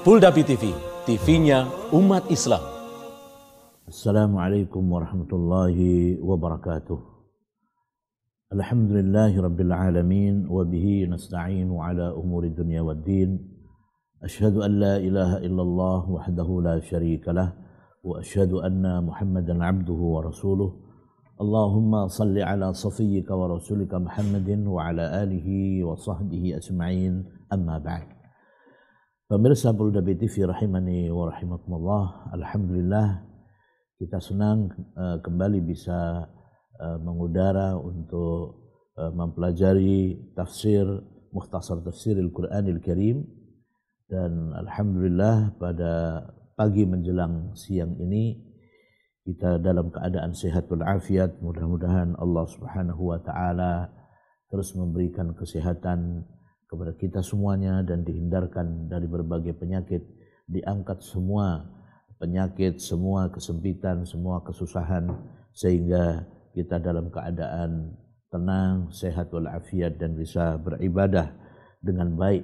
Fuldapi TV, TV-nya umat Islam. Assalamualaikum warahmatullahi wabarakatuh. Alhamdulillahi rabbil alamin, wa bihi nasta'inu ala umuri dunya waddin. Ashhadu an la ilaha illallah wahdahu la syarika lah, wa ashhadu anna Muhammadan abduhu wa rasuluh. Allahumma salli ala safiyyika wa rasulika Muhammadin wa ala alihi wa sahbihi ajma'in, amma ba'd. Pemirsa Fuldapi TV rahimani wa rahimakumullah, alhamdulillah kita senang kembali bisa mengudara untuk mempelajari tafsir Mukhtasar Tafsiril Quranil Karim, dan alhamdulillah pada pagi menjelang siang ini kita dalam keadaan sehat walafiat. Mudah-mudahan Allah Subhanahu wa taala terus memberikan kesehatan kepada kita semuanya dan dihindarkan dari berbagai penyakit, diangkat semua penyakit, semua kesempitan, semua kesusahan, sehingga kita dalam keadaan tenang, sehat walafiat dan bisa beribadah dengan baik,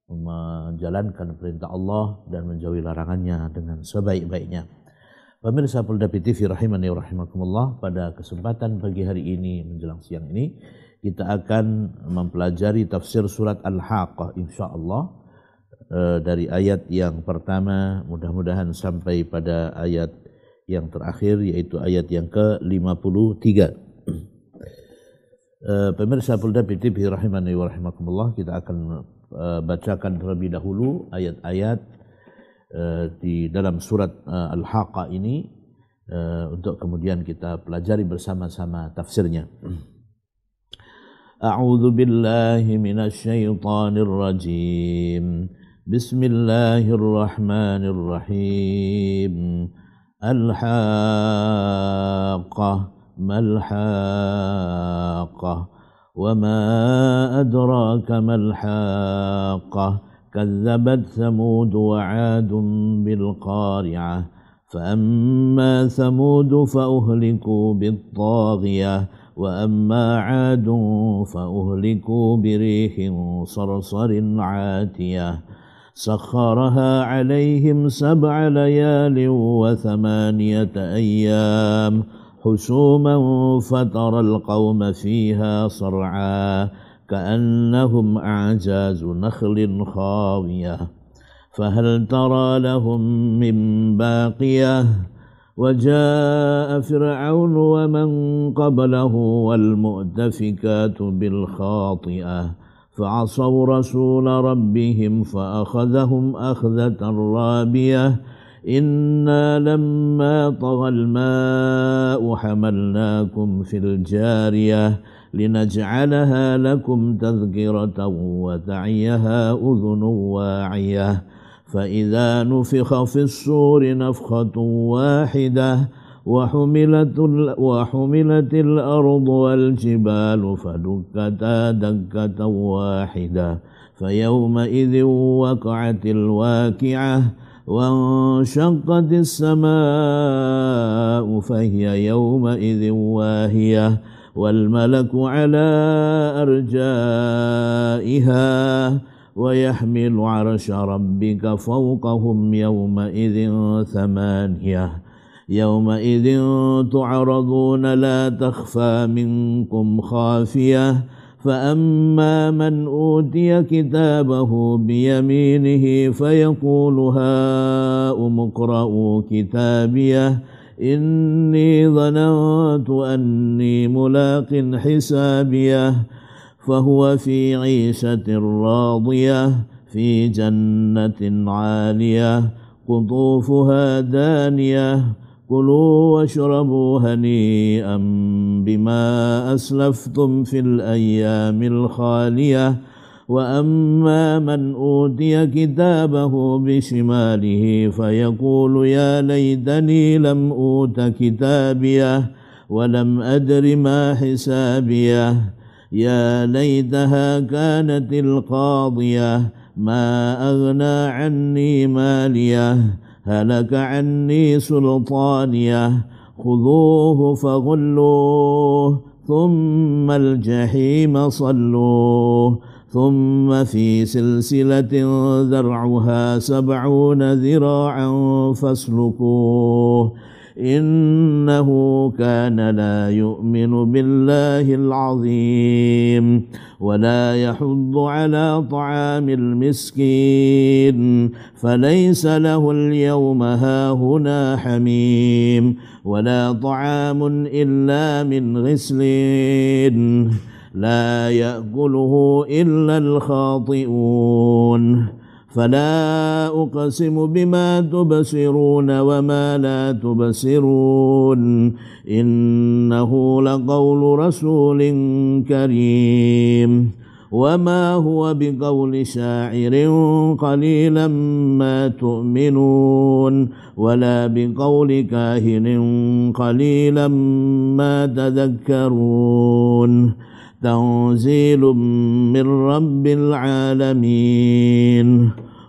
menjalankan perintah Allah dan menjauhi larangannya dengan sebaik-baiknya. Pemirsa Fuldapi TV rahimani wa rahimakumullah, pada kesempatan pagi hari ini menjelang siang ini kita akan mempelajari tafsir surat Al-Haqqah insyaallah, dari ayat yang pertama mudah-mudahan sampai pada ayat yang terakhir, yaitu ayat yang ke-53. Pemirsa Fuldapi TV rahimani wa rahimakumullah, kita akan bacakan terlebih dahulu ayat-ayat di dalam surat Al-Haqqah ini untuk kemudian kita pelajari bersama-sama tafsirnya. A'udzu billahi minasy syaithanir rajim. Bismillahirrahmanirrahim. Al-Haqqah mal-Haqqah wa ma adraka mal-Haqqah. Kazzabat Thamud wa 'Adun bil qari'ah. فأما ثمود فأهلكوا بالطاغية وأما عاد فأهلكوا بريح صرصر عاتية سخرها عليهم 7 ليال و8 أيام حسوما فترى القوم فيها صرعا كأنهم أعجاز نخل خاوية فهل ترى لهم من باقية وجاء فرعون ومن قبله والمؤتفكات بالخاطئة فعصوا رسول ربهم فأخذهم أخذة رابية إنا لما طغى الماء حملناكم في الجارية لنجعلها لكم تذكرة وتعيها أذن واعية فإذا نفخ في الصور نفخة واحدة وحملت الأرض والجبال فدكتا دكة واحدة فيومئذ وقعت الواقعة وانشقت السماء فهي يومئذ واهية والملك على أرجائها ويحمل عرش ربك فوقهم يومئذ 8 يومئذ تعرضون لا تخفى منكم خافية فأما من أوتي كتابه بيمينه فيقول هاؤم اقرءوا كتابيه إني ظننت أني ملاق حسابيه فهو في عيشة راضية في جنة عالية قطوفها دانية كلوا واشربوا هنيئا بما أسلفتم في الأيام الخالية وأما من أوتي كتابه بشماله فيقول يا ليتني لم أوت كتابيه ولم أدر ما حسابيه يا ليتها كانت القاضية ما أغنى عني ماليه هلك عني سلطانيه خذوه فغلوه ثم الجحيم صلوه ثم في سلسلة ذرعها 70 ذراعا فاسلكوه إنه كان لا يؤمن بالله العظيم ولا يحض على طعام المسكين فليس له اليوم هاهنا حميم ولا طعام إلا من غسلين لا يأكله إلا الخاطئون فلا أقسم بما تبصرون وما لا تبصرون إنه لقول رسول كريم وما هو بقول شاعر قليلا ما تؤمنون ولا بقول كاهن قليلا ما تذكرون تنزيل من رب العالمين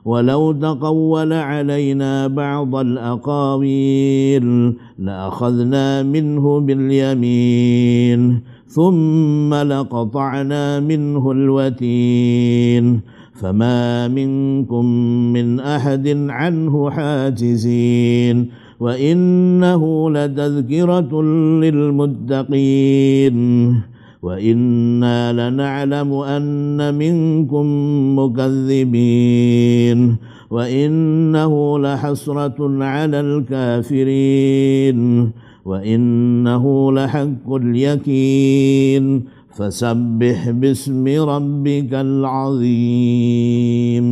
ولو تقول علينا بعض الأقاويل لأخذنا منه باليمين ثم لقطعنا منه الوتين فما منكم من أحد عنه حاجزين وإنه لتذكرة للمتقين وإنا لنعلم أن منكم مكذبين وإنه لحسرة على الكافرين وإنه لحق اليقين فسبح باسم ربك العظيم.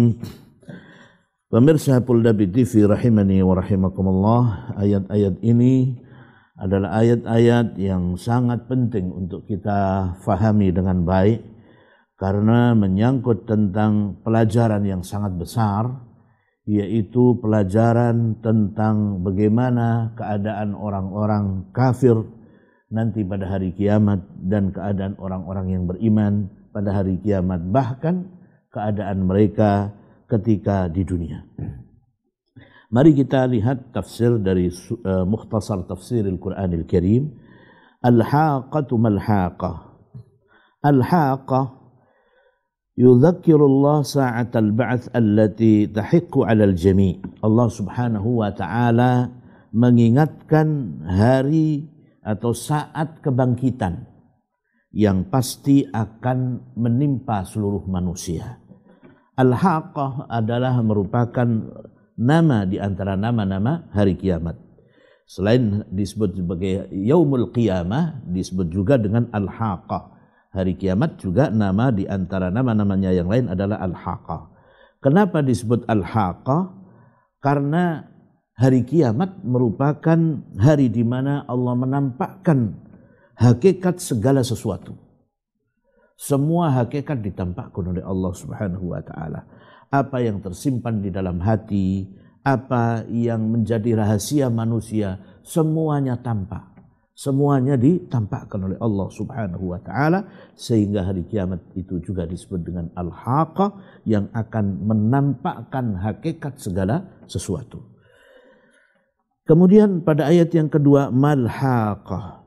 Pemirsa Polda TV rahimani wa rahimakumullah, ayat-ayat ini adalah ayat-ayat yang sangat penting untuk kita fahami dengan baik karena menyangkut tentang pelajaran yang sangat besar, yaitu pelajaran tentang bagaimana keadaan orang-orang kafir nanti pada hari kiamat dan keadaan orang-orang yang beriman pada hari kiamat, bahkan keadaan mereka ketika di dunia. Mari kita lihat tafsir dari Mukhtasar Tafsir Al-Quranil Karim. Al-Haqatu mal-Haqah. Al-Haqah yudhakirullah sa'atal ba'ath allati tahiqqu 'alal jami'. Allah Subhanahu wa taala mengingatkan hari atau saat kebangkitan yang pasti akan menimpa seluruh manusia. Al-Haqqah adalah merupakan nama di antara nama-nama hari kiamat. Selain disebut sebagai Yaumul Qiyamah, disebut juga dengan Al-Haqqah. Hari kiamat juga nama di antara nama-namanya yang lain adalah Al-Haqqah. Kenapa disebut Al-Haqqah? Karena hari kiamat merupakan hari di mana Allah menampakkan hakikat segala sesuatu. Semua hakikat ditampakkan oleh Allah Subhanahu wa taala. Apa yang tersimpan di dalam hati, apa yang menjadi rahasia manusia, semuanya tampak. Semuanya ditampakkan oleh Allah Subhanahu wa taala, sehingga hari kiamat itu juga disebut dengan Al-Haqqah, yang akan menampakkan hakikat segala sesuatu. Kemudian pada ayat yang kedua, Mal-Haqqah.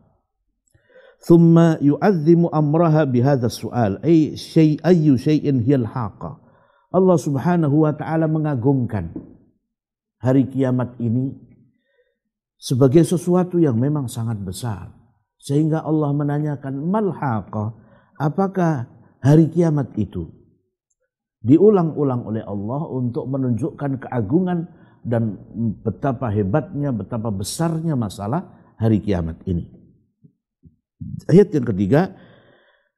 Thumma yu'azzimu amraha bihadha su'al, ay ayyu syai'in hiyal haqqah. Allah Subhanahu wa taala mengagungkan hari kiamat ini sebagai sesuatu yang memang sangat besar, sehingga Allah menanyakan, Mal-Haqqah, apakah hari kiamat itu? Diulang-ulang oleh Allah untuk menunjukkan keagungan dan betapa hebatnya, betapa besarnya masalah hari kiamat ini. Ayat yang ketiga,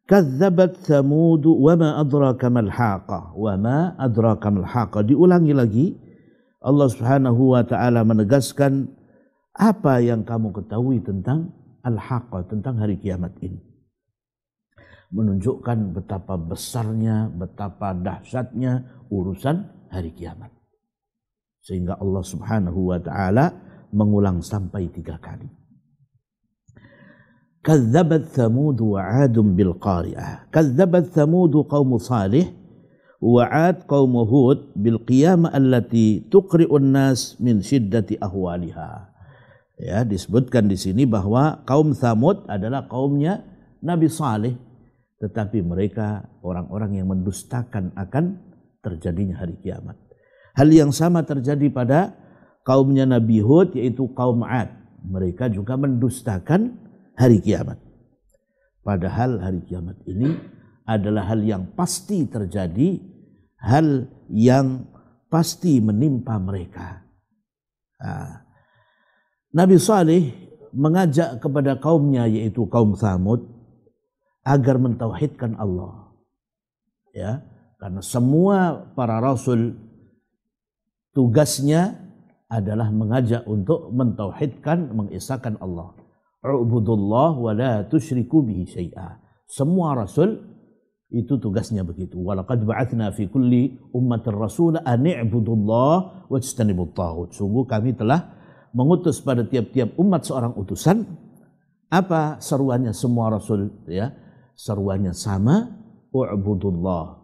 Kadzabat Thamud wa ma adraka mal haqqah, wa ma adraka mal haqqah. Diulangi lagi, Allah Subhanahu wa taala menegaskan, apa yang kamu ketahui tentang al-haqqah, tentang hari kiamat ini. Menunjukkan betapa besarnya, betapa dahsyatnya urusan hari kiamat. Sehingga Allah Subhanahu wa taala mengulang sampai 3 kali. Kadzabat Thamud wa 'Adun bil qari'ah. Kadzabat Thamud qaum Salih wa 'Ad qaum Hud bil qiyamah allati tuqri'un nas min syiddati ahwaliha. Ya, disebutkan di sini bahwa kaum Thamud adalah kaumnya Nabi Saleh. tetapi mereka orang-orang yang mendustakan akan terjadinya hari kiamat. Hal yang sama terjadi pada kaumnya Nabi Hud, yaitu kaum 'Ad. Mereka juga mendustakan hari kiamat. Padahal hari kiamat ini adalah hal yang pasti terjadi, hal yang pasti menimpa mereka. Nabi Saleh mengajak kepada kaumnya, yaitu kaum Tsamud, agar mentauhidkan Allah. Ya, karena semua para rasul tugasnya adalah mengajak untuk mentauhidkan, mengesahkan Allah. U'budullah wa la tusyriku bihi syai'a. Semua rasul itu tugasnya begitu. Walaqad ba'atsna fi kulli ummatin rasula an i'budullah wajtanibut taghut. Sungguh kami telah mengutus pada tiap-tiap umat seorang utusan. Apa seruannya semua rasul? Ya, seruannya sama, u'budullah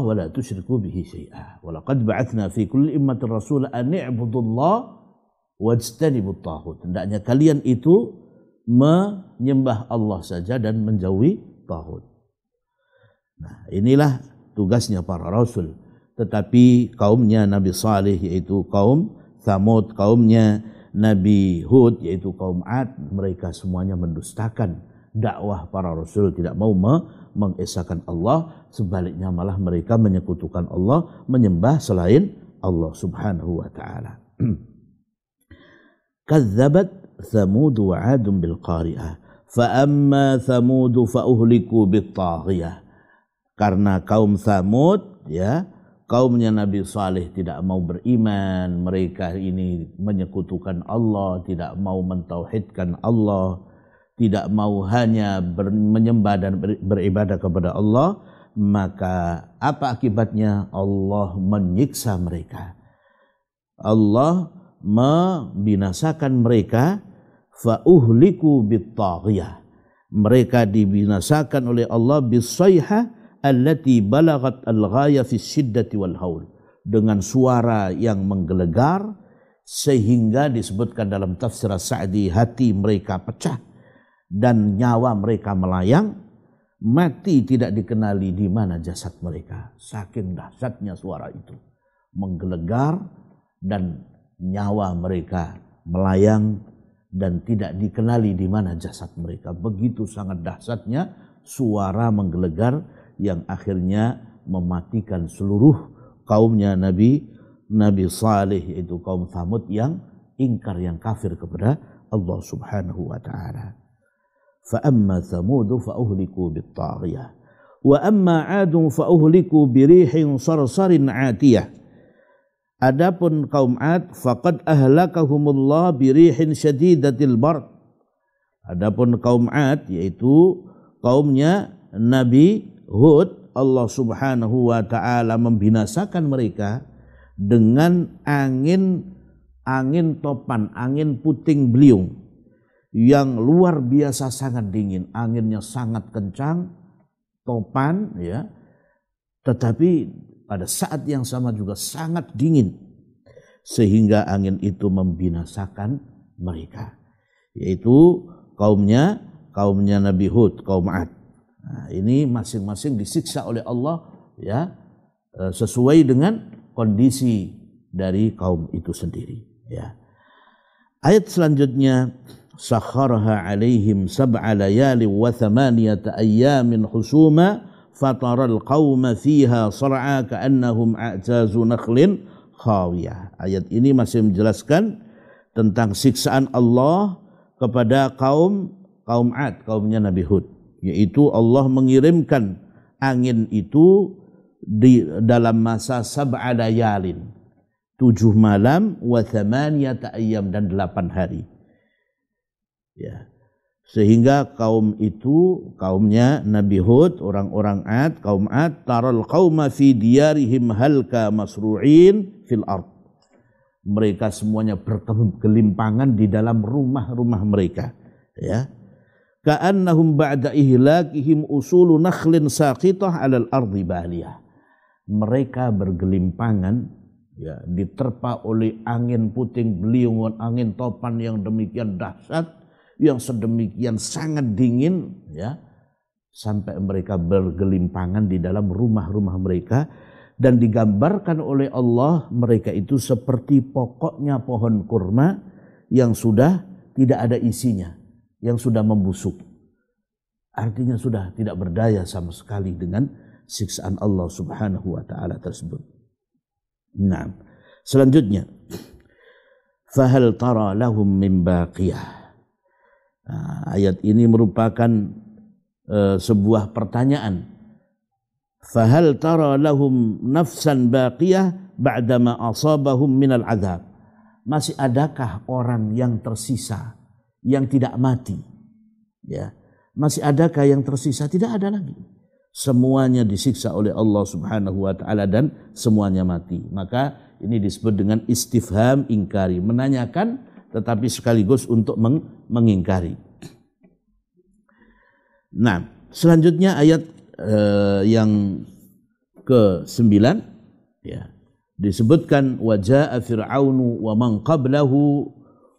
wa la tusyriku bihi syai'a. Walaqad ba'atsna fi kulli ummatin rasula an i'budullah wajtanibut taghut. Hendaknya kalian itu menyembah Allah saja dan menjauhi taghut. Nah, inilah tugasnya para rasul. Tetapi kaumnya Nabi Saleh, yaitu kaum Tsamud, kaumnya Nabi Hud, yaitu kaum 'Ad, mereka semuanya mendustakan dakwah para rasul, tidak mau mengesahkan Allah. Sebaliknya malah mereka menyekutukan Allah, menyembah selain Allah subhanahu wa ta'ala. Kadzabat Tsamud wa 'Adun bil qari'ah fa amma Tsamud fa uhliku bit taghiyah. Karena kaum Tsamud, ya, kaumnya Nabi Saleh tidak mau beriman, mereka ini menyekutukan Allah, tidak mau mentauhidkan Allah, tidak mau hanya menyembah dan beribadah kepada Allah, maka apa akibatnya? Allah menyiksa mereka. Allah membinasakan mereka, fa uhliku bit taghiyah. Mereka dibinasakan oleh Allah bis-sayhah allati balagat al-ghaya fi syiddati wal haul, dengan suara yang menggelegar sehingga disebutkan dalam tafsir Sa'di, hati mereka pecah dan nyawa mereka melayang, mati tidak dikenali di mana jasad mereka. Saking dahsyatnya suara itu, menggelegar dan nyawa mereka melayang dan tidak dikenali di mana jasad mereka. Begitu sangat dahsyatnya suara menggelegar yang akhirnya mematikan seluruh kaumnya Nabi Saleh, yaitu kaum Tsamud yang ingkar, yang kafir kepada Allah subhanahu wa ta'ala. Fa amma Tsamud fa uhliku bit taghiyah wa amma 'Adun fa uhliku birihin sarsarin 'atiyah. Adapun kaum 'Ad, faqad ahlakahumullah birihin syadidatil bard. Adapun kaum 'Ad, yaitu kaumnya Nabi Hud, Allah subhanahu wa ta'ala membinasakan mereka dengan angin topan, angin puting beliung yang luar biasa sangat dingin. Anginnya sangat kencang, topan, ya, tetapi pada saat yang sama juga sangat dingin, sehingga angin itu membinasakan mereka, yaitu kaumnya Nabi Hud, kaum 'Ad. Nah, ini masing-masing disiksa oleh Allah, ya, sesuai dengan kondisi dari kaum itu sendiri, ya. Ayat selanjutnya, sakharaha 'alaihim sab'a layali wa thamaniyata ayyamin husuma fataral qauma fiha sar'a ka'annahum a'jazu nakhlin khawiyah. Ayat ini masih menjelaskan tentang siksaan Allah kepada kaum 'Ad, kaumnya Nabi Hud, yaitu Allah mengirimkan angin itu di dalam masa sab'a layalin, 7 malam, wa thamaniyata ayyam, dan 8 hari. Ya. Sehingga kaum itu, kaumnya Nabi Hud, orang-orang 'Ad, kaum 'Ad, taral qauma fi diyarihim halka masru'in fil ard. Mereka semuanya bergelimpangan di dalam rumah-rumah mereka, ya. Ka'annahum ba'da ihlakihim usulu nakhlin saqitah 'alal ardi baliyah. Mereka bergelimpangan, ya, diterpa oleh angin puting beliung, angin topan yang demikian dahsyat, yang sedemikian sangat dingin, ya, sampai mereka bergelimpangan di dalam rumah-rumah mereka, dan digambarkan oleh Allah mereka itu seperti pokoknya pohon kurma yang sudah tidak ada isinya, yang sudah membusuk. Artinya sudah tidak berdaya sama sekali dengan siksaan Allah Subhanahu wa taala tersebut. Nah, selanjutnya, fahal tara lahum min baqiyah. Ayat ini merupakan sebuah pertanyaan. Fahal tara lahum nafsan baqiyah ba'dama asabahum minal azab. Masih adakah orang yang tersisa yang tidak mati? Ya, masih adakah yang tersisa? Tidak ada lagi. Semuanya disiksa oleh Allah Subhanahu wa taala dan semuanya mati. Maka ini disebut dengan istifham ingkari, menanyakan tetapi sekaligus untuk mengingkari. Nah, selanjutnya ayat yang ke-9 ya, disebutkan wajaa fir'aunu wa man qablahu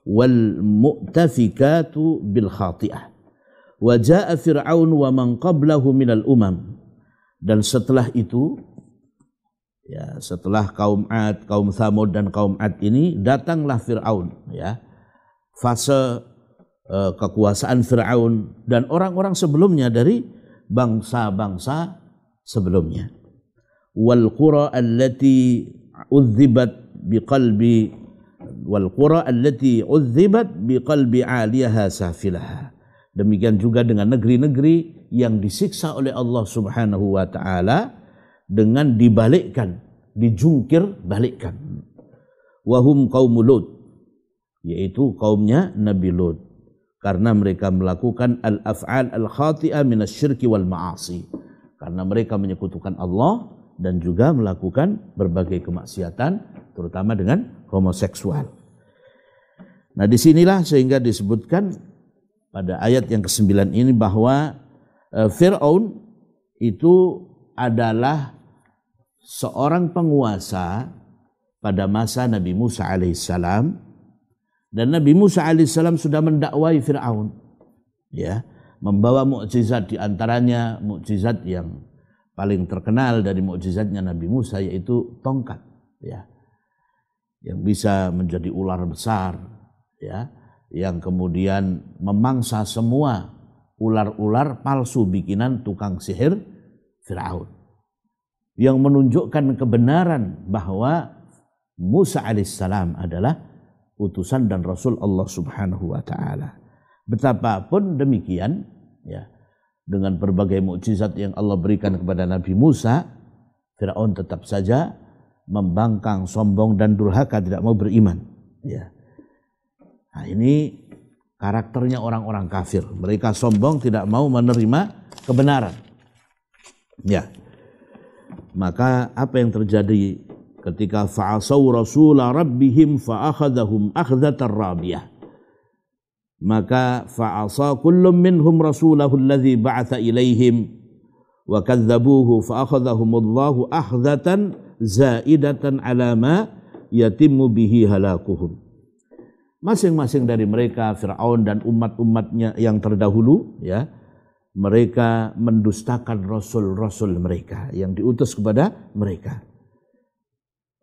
wal mu'tafikatu bil khati'ah. Wajaa fir'aun wa man qablahu minal umam. Dan setelah itu, ya, setelah kaum Ad, kaum Tsamud dan kaum Ad ini, datanglah Fir'aun, ya. Fase kekuasaan Fir'aun dan orang-orang sebelumnya dari bangsa-bangsa sebelumnya. Wal qura allati udzibat biqalbi wal qura allati udzibat biqalbi 'aliyaha safilaha. Demikian juga dengan negeri-negeri yang disiksa oleh Allah Subhanahu wa taala dengan dibalikkan, dijungkir balikkan. Wahum qaum Lut, yaitu kaumnya Nabi Lut, karena mereka melakukan al-af'al al-khati'ah minasyirki wal ma'asi, karena mereka menyekutukan Allah dan juga melakukan berbagai kemaksiatan, terutama dengan homoseksual. Nah, disinilah sehingga disebutkan pada ayat yang ke-9 ini bahwa Fir'aun itu adalah seorang penguasa pada masa Nabi Musa alaihissalam, dan Nabi Musa alaihissalam sudah mendakwai Fir'aun, ya, membawa mukjizat, di antaranya mukjizat yang paling terkenal dari mukjizatnya Nabi Musa yaitu tongkat, ya, yang bisa menjadi ular besar, ya, yang kemudian memangsa semua ular-ular palsu bikinan tukang sihir Fir'aun, yang menunjukkan kebenaran bahwa Musa alaihissalam adalah utusan dan rasul Allah Subhanahu wa taala. Betapapun demikian, ya, dengan berbagai mukjizat yang Allah berikan kepada Nabi Musa, Firaun tetap saja membangkang, sombong dan durhaka, tidak mau beriman, ya. Nah, ini karakternya orang-orang kafir. Mereka sombong, tidak mau menerima kebenaran. Ya. Maka apa yang terjadi ketika fa'asaw rasula rabbihim fa'akhadhahum akhdatar rabiyah. Maka fa'asa kullum minhum rasulahu alladhi ba'atha ilaihim wa kadzabuhu fa'akhadhahumullahu akhdatan zaidatan ala ma yatimmu bihi halakuhum. Masing-masing dari mereka, Fir'aun dan umat-umatnya yang terdahulu, ya, mereka mendustakan rasul-rasul mereka yang diutus kepada mereka.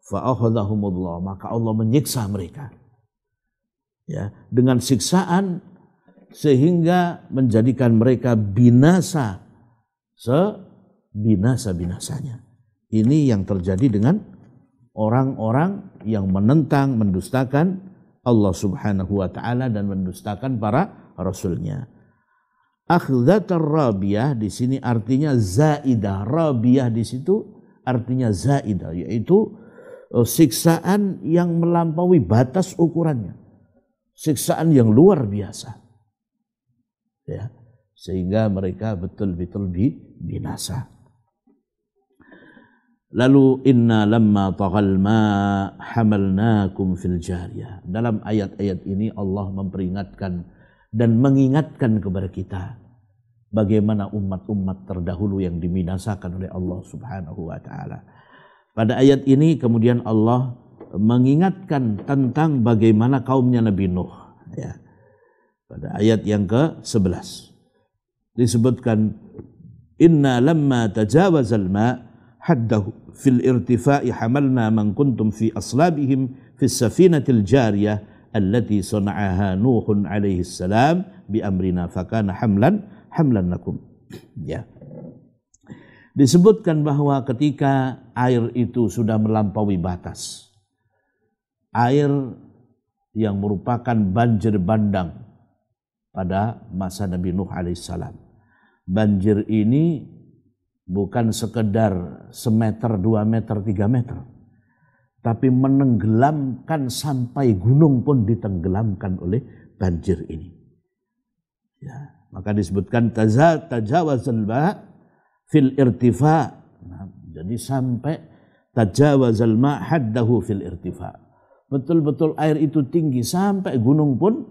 Fa'akhadhahumullah, maka Allah menyiksa mereka, ya, dengan siksaan sehingga menjadikan mereka binasa sebinasa-binasanya. Ini yang terjadi dengan orang-orang yang menentang, mendustakan Allah Subhanahu wa taala dan mendustakan para rasulnya. Akhdatar rabiyah di sini artinya zaidah. Rabiyah di situ artinya zaidah, yaitu siksaan yang melampaui batas ukurannya. Siksaan yang luar biasa. Ya, sehingga mereka betul-betul binasa. Lalu inna lamma taghal ma hamalnakum fil jariyah. Dalam ayat-ayat ini Allah memperingatkan dan mengingatkan kepada kita bagaimana umat-umat terdahulu yang dibinasakan oleh Allah Subhanahu wa taala. Pada ayat ini kemudian Allah mengingatkan tentang bagaimana kaumnya Nabi Nuh, ya. Pada ayat yang ke-11 disebutkan inna lamma tajawazal ma haddahu fil irtifa'i hamalna man kuntum fi aslabihim fi safinatil jariyah allati sana'aha Nuhun alaihi salam bi amrina fakana hamlan lakum. Ya. Disebutkan bahwa ketika air itu sudah melampaui batas, air yang merupakan banjir bandang pada masa Nabi Nuh alaihissalam. Banjir ini bukan sekedar semeter, 2 meter, 3 meter, tapi menenggelamkan sampai gunung pun ditenggelamkan oleh banjir ini. Ya, maka disebutkan tajawazal ma fil irtifa. Nah, jadi sampai tajawazal ma haddahu fil irtifa. Betul-betul air itu tinggi sampai gunung pun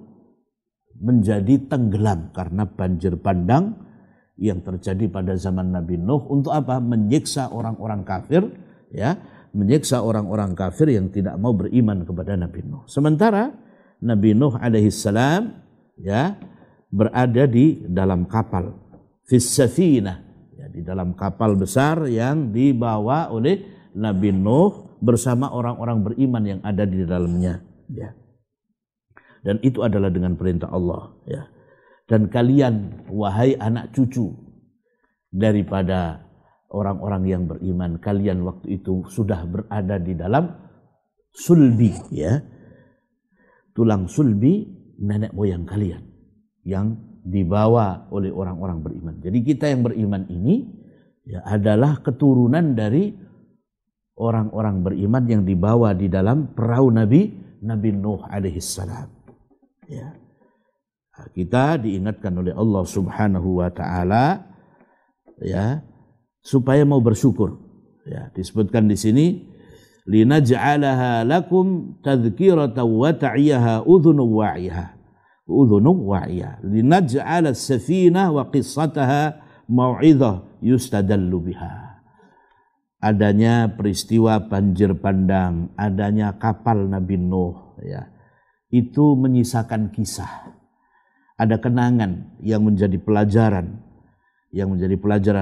menjadi tenggelam karena banjir bandang yang terjadi pada zaman Nabi Nuh. Untuk apa? Menyiksa orang-orang kafir, ya, menyiksa orang-orang kafir yang tidak mau beriman kepada Nabi Nuh. Sementara Nabi Nuh alaihissalam, ya, berada di dalam kapal, fis safinah, ya, di dalam kapal besar yang dibawa oleh Nabi Nuh bersama orang-orang beriman yang ada di dalamnya, ya. Dan itu adalah dengan perintah Allah, ya. Dan kalian, wahai anak cucu daripada orang-orang yang beriman, kalian waktu itu sudah berada di dalam sulbi, ya, tulang sulbi nenek moyang kalian yang dibawa oleh orang-orang beriman. Jadi kita yang beriman ini, ya, adalah keturunan dari orang-orang beriman yang dibawa di dalam perahu Nabi Nuh alaihissalam. Ya. Kita diingatkan oleh Allah Subhanahu wa taala, ya, supaya mau bersyukur. Ya, disebutkan di sini linaj'alaha lakum tadhkiratan wa ta'iyaha udhunun wa'iyah. Linaj'ala as-safinah wa qissataha mau'izah yustadallu biha. Adanya peristiwa banjir bandang, adanya kapal Nabi Nuh, ya, itu menyisakan kisah. Ada kenangan yang menjadi pelajaran,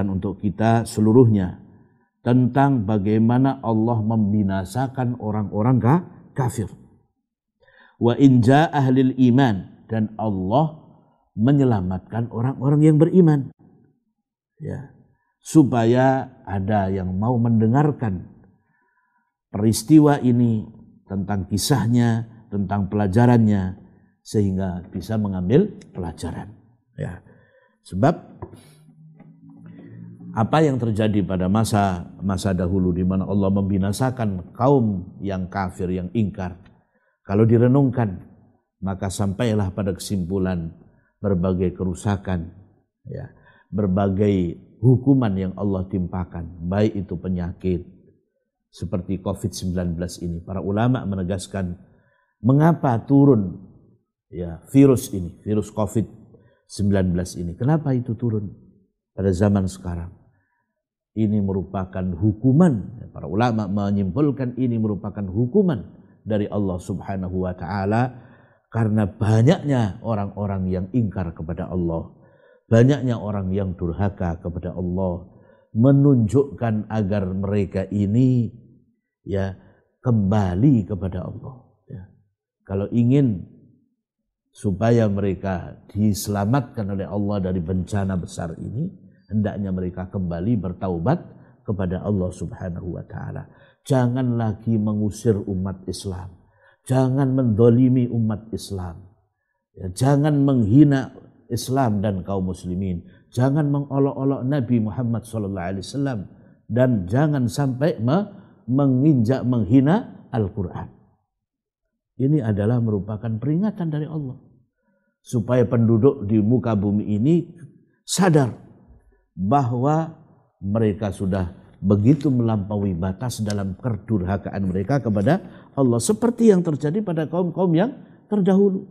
untuk kita seluruhnya tentang bagaimana Allah membinasakan orang-orang kafir. Wa inja ahlil iman, dan Allah menyelamatkan orang-orang yang beriman. Ya, supaya ada yang mau mendengarkan peristiwa ini, tentang kisahnya, tentang pelajarannya, sehingga bisa mengambil pelajaran. Ya. Sebab apa yang terjadi pada masa dahulu di mana Allah membinasakan kaum yang kafir, yang ingkar, kalau direnungkan maka sampailah pada kesimpulan berbagai kerusakan, ya, berbagai hukuman yang Allah timpakan, baik itu penyakit seperti COVID-19 ini. Para ulama menegaskan mengapa turun, ya, virus COVID-19 ini. Kenapa itu turun pada zaman sekarang? Ini merupakan hukuman. Para ulama menyimpulkan ini merupakan hukuman dari Allah Subhanahu wa taala karena banyaknya orang-orang yang ingkar kepada Allah, banyaknya orang yang durhaka kepada Allah, menunjukkan agar mereka ini, ya, kembali kepada Allah. Ya. Kalau ingin supaya mereka diselamatkan oleh Allah dari bencana besar ini, hendaknya mereka kembali bertaubat kepada Allah Subhanahu wa taala. Jangan lagi mengusir umat Islam, jangan mendolimi umat Islam, ya, jangan menghina Islam dan kaum muslimin, jangan mengolok-olok Nabi Muhammad SAW, dan jangan sampai menginjak menghina Al-Quran. Ini adalah merupakan peringatan dari Allah supaya penduduk di muka bumi ini sadar bahwa mereka sudah begitu melampaui batas dalam kedurhakaan mereka kepada Allah, seperti yang terjadi pada kaum-kaum yang terdahulu.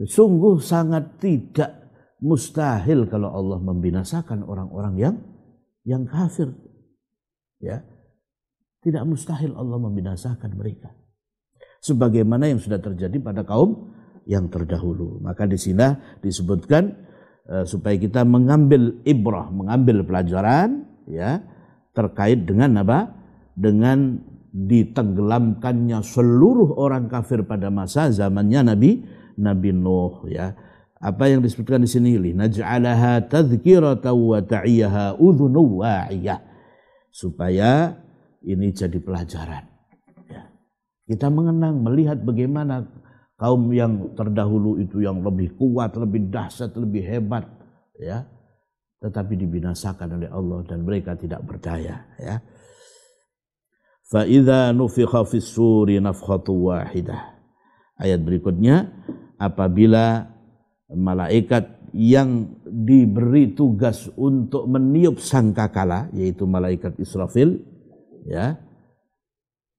Sungguh sangat tidak mustahil kalau Allah membinasakan orang-orang yang kafir. Ya, tidak mustahil Allah membinasakan mereka, sebagaimana yang sudah terjadi pada kaum yang terdahulu. Maka di sini disebutkan supaya kita mengambil ibrah, mengambil pelajaran ya terkait dengan apa? Dengan ditenggelamkannya seluruh orang kafir pada masa zamannya Nabi Nuh ya. Apa yang disebutkan di sini, linaj'alaha tadhkiratan wa ta'iyaha udhunu wa'iyah, supaya ini jadi pelajaran ya. Kita mengenang, melihat bagaimana kaum yang terdahulu itu yang lebih kuat, lebih dahsyat, lebih hebat ya, tetapi dibinasakan oleh Allah dan mereka tidak berdaya ya. Fa idza nufikha fis suri nafkhatu wahidah. Ayat berikutnya, apabila malaikat yang diberi tugas untuk meniup sangkakala, yaitu malaikat Israfil ya.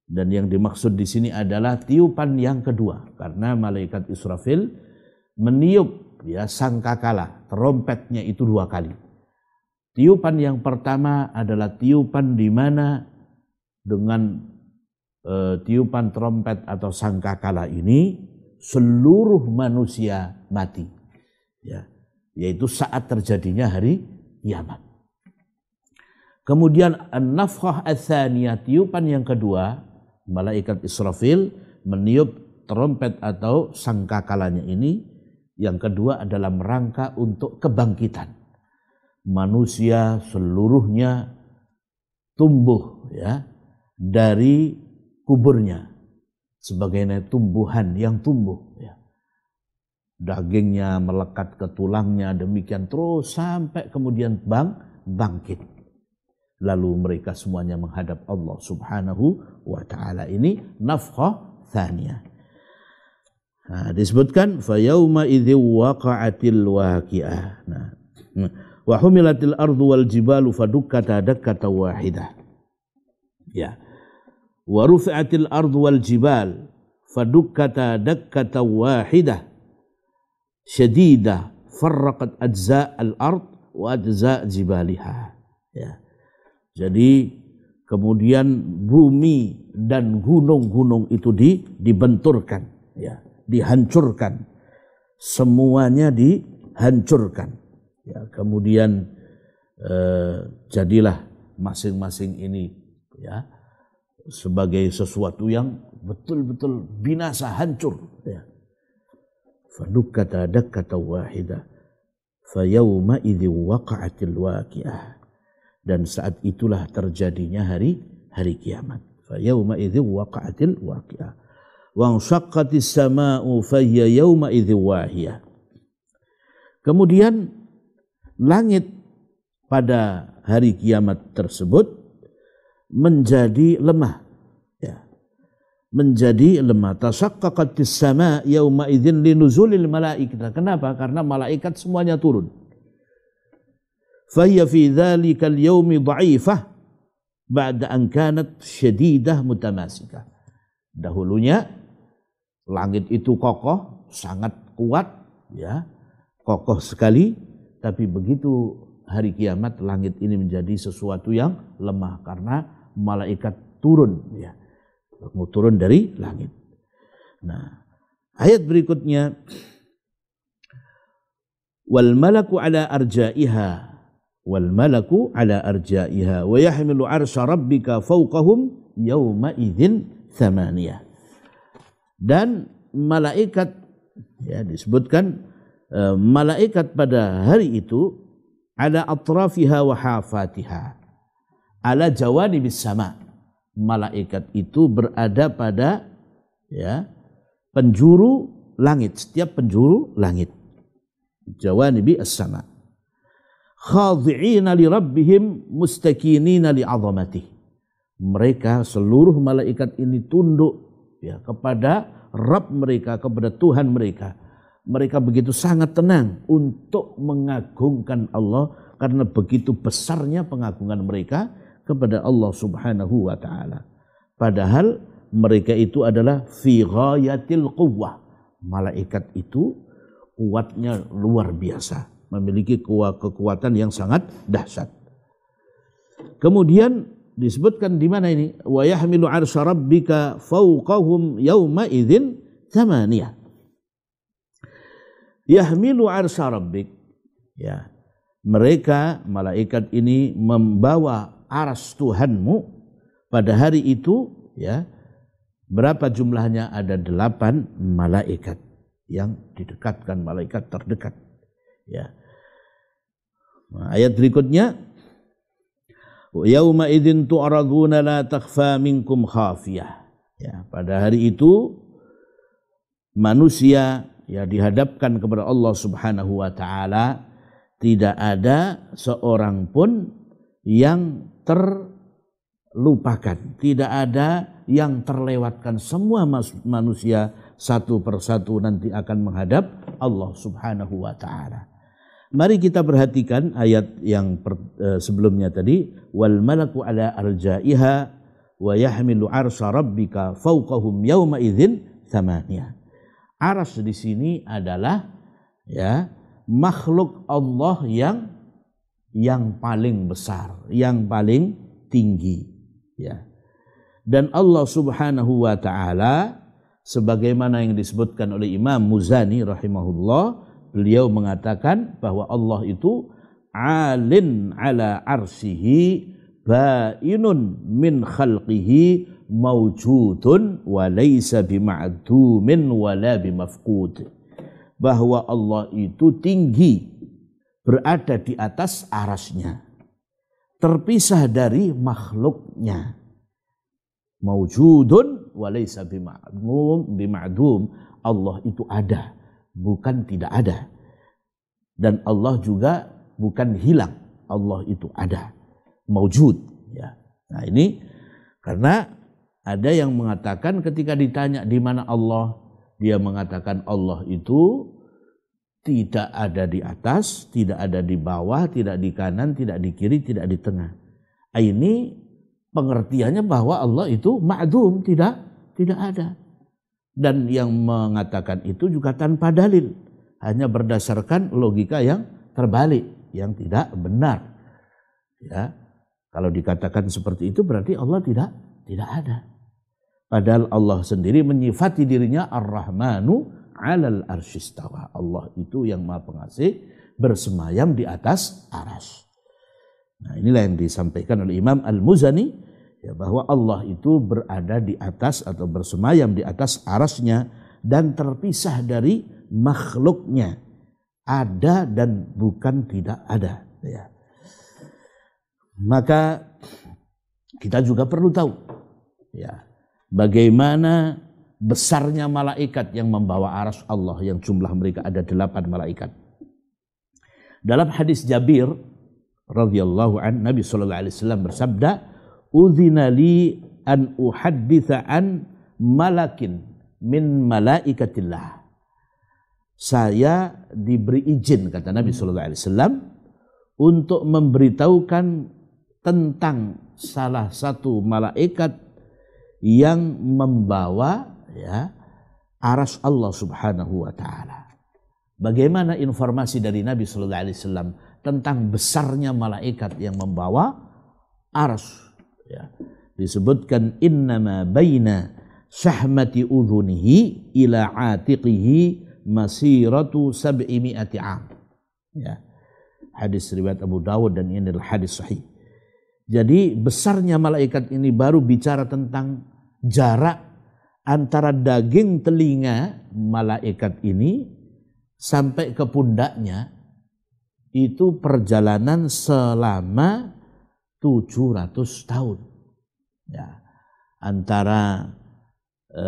Dan yang dimaksud di sini adalah tiupan yang kedua, karena malaikat Israfil meniup ya sangkakala, trompetnya itu 2 kali. Tiupan yang pertama adalah tiupan di mana dengan tiupan trompet atau sangkakala ini seluruh manusia mati ya, yaitu saat terjadinya hari kiamat. Kemudian an-nafkhah ats-tsaniyah, tiupan yang kedua, malaikat Israfil meniup trompet atau sangkakalanya ini, yang kedua adalah rangka untuk kebangkitan. Manusia seluruhnya tumbuh ya dari kuburnya sebagaimana tumbuhan yang tumbuh ya. Dagingnya melekat ke tulangnya, demikian terus sampai kemudian bangkit. Lalu mereka semuanya menghadap Allah Subhanahu wa taala. Ini nafkhah tsaniyah. Nah, disebutkan fa yauma idzi waqa'atil waqi'ah. Nah, wa humilatil ardu wal jibalu fadukkata dakkata wahidah. Ya. Wa rufi'atil ardu wal jibal fadukkata dakkata wahidah. Syadidah farraqat ajza' al-ard wa ajza' jibaliha. Ya. Jadi kemudian bumi dan gunung-gunung itu dibenturkan ya, dihancurkan. Semuanya dihancurkan. Ya, kemudian jadilah masing-masing ini ya sebagai sesuatu yang betul-betul binasa, hancur ya. Fadukkata dakkata wahidah fa yauma idzi waqa'atil waqi'ah, dan saat itulah terjadinya hari kiamat. Fa yauma idzi waqa'atil waqi'ah wa anshaqqatis samaa'u fa hiya yauma idzi wahiyah. Kemudian langit pada hari kiamat tersebut menjadi lemah ya. Menjadi lemah. Tashaqqaqatis sama' yauma idzin linuzulil malaikah. Kenapa? Karena malaikat semuanya turun. Fa hiya fi dzalikal yaumi dha'ifah ba'da an kanat syadidah mutamasikah. Dahulunya langit itu kokoh, sangat kuat ya, kokoh sekali, tapi begitu hari kiamat langit ini menjadi sesuatu yang lemah karena malaikat turun ya, mau turun dari langit. Nah, ayat berikutnya, wal malaku ala arja'iha wa yahmilu arsya rabbika fawqahum yawma idzin thamaniyah. Dan malaikat ya disebutkan malaikat pada hari itu ala atrafiha wa hafatiha ala jawanibis sama. Malaikat itu berada pada ya penjuru langit, setiap penjuru langit, jawanibi as-sama, khadhi'ina li rabbihim mustakinina li 'azamatih. Mereka seluruh malaikat ini tunduk ya kepada Rabb mereka, kepada Tuhan mereka. Mereka begitu sangat tenang untuk mengagungkan Allah karena begitu besarnya pengagungan mereka kepada Allah Subhanahu wa taala. Padahal mereka itu adalah fi ghayatil quwwah. Malaikat itu kuatnya luar biasa, memiliki kekuatan yang sangat dahsyat. Kemudian disebutkan di mana ini? Wa yahmilu 'arsya rabbika fawqahum yawma idzin thamaniyah. Yahmilu 'arsya rabbik, Ya, mereka malaikat ini membawa arsy Tuhanmu pada hari itu, ya. Berapa jumlahnya? Ada 8 malaikat yang didekatkan, malaikat terdekat. Ya. Nah, ayat berikutnya, yauma idzin tu'raduna la takhfa minkum khafiyah. Ya, pada hari itu manusia ya dihadapkan kepada Allah Subhanahu wa taala, tidak ada seorang pun yang terlupakan, tidak ada yang terlewatkan. Semua manusia satu persatu nanti akan menghadap Allah Subhanahu wa taala. Mari kita perhatikan ayat yang sebelumnya tadi, wal malaku ala arjaiha wa yahmilu arsya rabbika fawqahum yauma idzin tsamaniyah. Arsy di sini adalah ya makhluk Allah yang paling besar, yang paling tinggi, ya. Dan Allah Subhanahu wa taala sebagaimana yang disebutkan oleh Imam Muzani rahimahullah, beliau mengatakan bahwa Allah itu alin ala arsyihi bainun min khalqihi mawjudun wa laysa bima'dumin wala bimafqud. Bahwa Allah itu tinggi, berada di atas arasnya, terpisah dari makhluknya. Mawjudun wa laysa bima'dum. Allah itu ada, bukan tidak ada. Dan Allah juga bukan hilang. Allah itu ada, mawjud, ya. Nah, ini karena ada yang mengatakan ketika ditanya di mana Allah, dia mengatakan Allah itu tidak ada di atas, tidak ada di bawah, tidak di kanan, tidak di kiri, tidak di tengah. Ini pengertiannya bahwa Allah itu ma'dum, tidak ada. Dan yang mengatakan itu juga tanpa dalil, hanya berdasarkan logika yang terbalik, yang tidak benar. Ya, kalau dikatakan seperti itu berarti Allah tidak ada. Padahal Allah sendiri menyifati dirinya Ar-Rahmanu 'alal arsyistawa. Allah itu yang Maha Pengasih, bersemayam di atas arsy. Nah, inilah yang disampaikan oleh Imam Al-Muzani, ya, bahwa Allah itu berada di atas atau bersemayam di atas arasnya dan terpisah dari makhluknya, ada dan bukan tidak ada, ya. Maka kita juga perlu tahu, ya, bagaimana besarnya malaikat yang membawa arsy Allah, yang jumlah mereka ada 8 malaikat. Dalam hadis Jabir radhiyallahu an, Nabi sallallahu alaihi wasallam bersabda, "Udzina li an uhadditsa an malakin min malaikatillah." Saya diberi izin, kata Nabi sallallahu alaihi wasallam, untuk memberitahukan tentang salah satu malaikat yang membawa, ya, arsy Allah Subhanahu wa taala. Bagaimana informasi dari Nabi sallallahu alaihi wasallam tentang besarnya malaikat yang membawa arsy, ya. Disebutkan innama baina syahmati udhunihi ila atiqihi masiratu 700 am. Ya. Hadis riwayat Abu Dawud dan ini adalah hadis sahih. Jadi besarnya malaikat ini baru bicara tentang jarak antara daging telinga malaikat ini sampai ke pundaknya, itu perjalanan selama 700 tahun. Ya, antara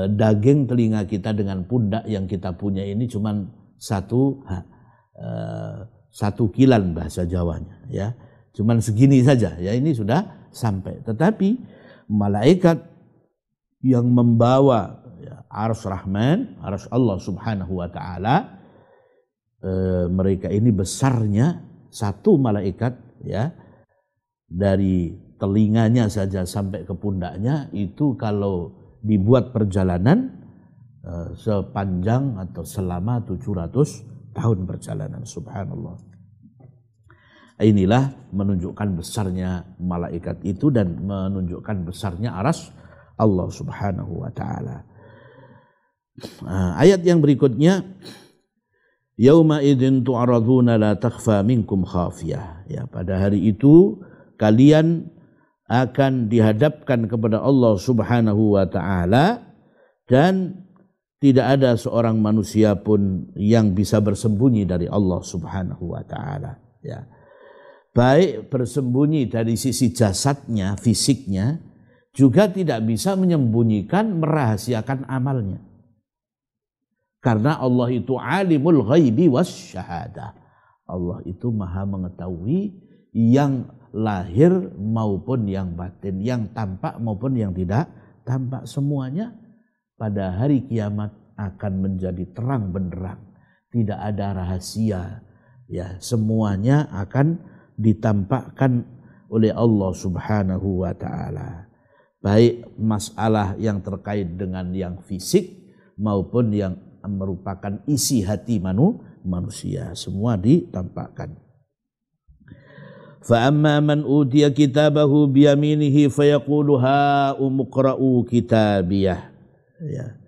daging telinga kita dengan pundak yang kita punya ini cuman satu kilan bahasa Jawanya, ya. Cuman segini saja, ya, ini sudah sampai. Tetapi malaikat yang membawa, ya, arsy Rahman, arsy Allah Subhanahu wa taala, mereka ini besarnya satu malaikat, ya, dari telinganya saja sampai ke pundaknya itu kalau dibuat perjalanan sepanjang atau selama 700 tahun perjalanan. Subhanallah. Inilah menunjukkan besarnya malaikat itu dan menunjukkan besarnya arsy Allah Subhanahu wa taala. Ayat yang berikutnya, Yauma idzin tu'raduna la takhfa minkum khafiyah. Ya, pada hari itu kalian akan dihadapkan kepada Allah Subhanahu wa taala dan tidak ada seorang manusia pun yang bisa bersembunyi dari Allah Subhanahu wa taala, ya. Baik bersembunyi dari sisi jasadnya, fisiknya, juga tidak bisa menyembunyikan, merahasiakan amalnya. Karena Allah itu alimul ghaibi wasyahadah. Allah itu maha mengetahui yang lahir maupun yang batin, yang tampak maupun yang tidak tampak, semuanya pada hari kiamat akan menjadi terang benderang. Tidak ada rahasia, ya, semuanya akan ditampakkan oleh Allah Subhanahu wa taala. Baik masalah yang terkait dengan yang fisik maupun yang merupakan isi hati manusia, semua ditampakkan. Fa amma man utiya kitabahu bi yaminihi fayaqulu ha umqra'u kitabiyah, ya.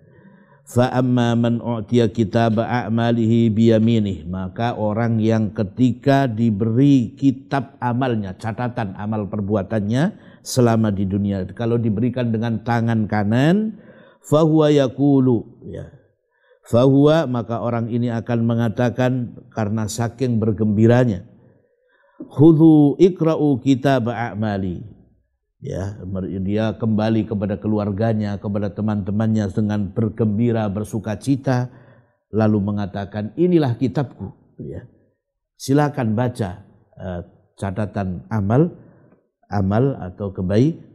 Fa amma man utiya kitaba a'malihi bi yaminih, maka orang yang ketika diberi kitab amalnya, catatan amal perbuatannya selama di dunia, kalau diberikan dengan tangan kanan, fahuwa yaqulu, ya, fahuwa, maka orang ini akan mengatakan karena saking bergembiranya, khudhu ikra'u kitab a'mali, ya, dia kembali kepada keluarganya, kepada teman-temannya dengan bergembira, bersukacita, lalu mengatakan inilah kitabku, ya, silakan baca catatan amal atau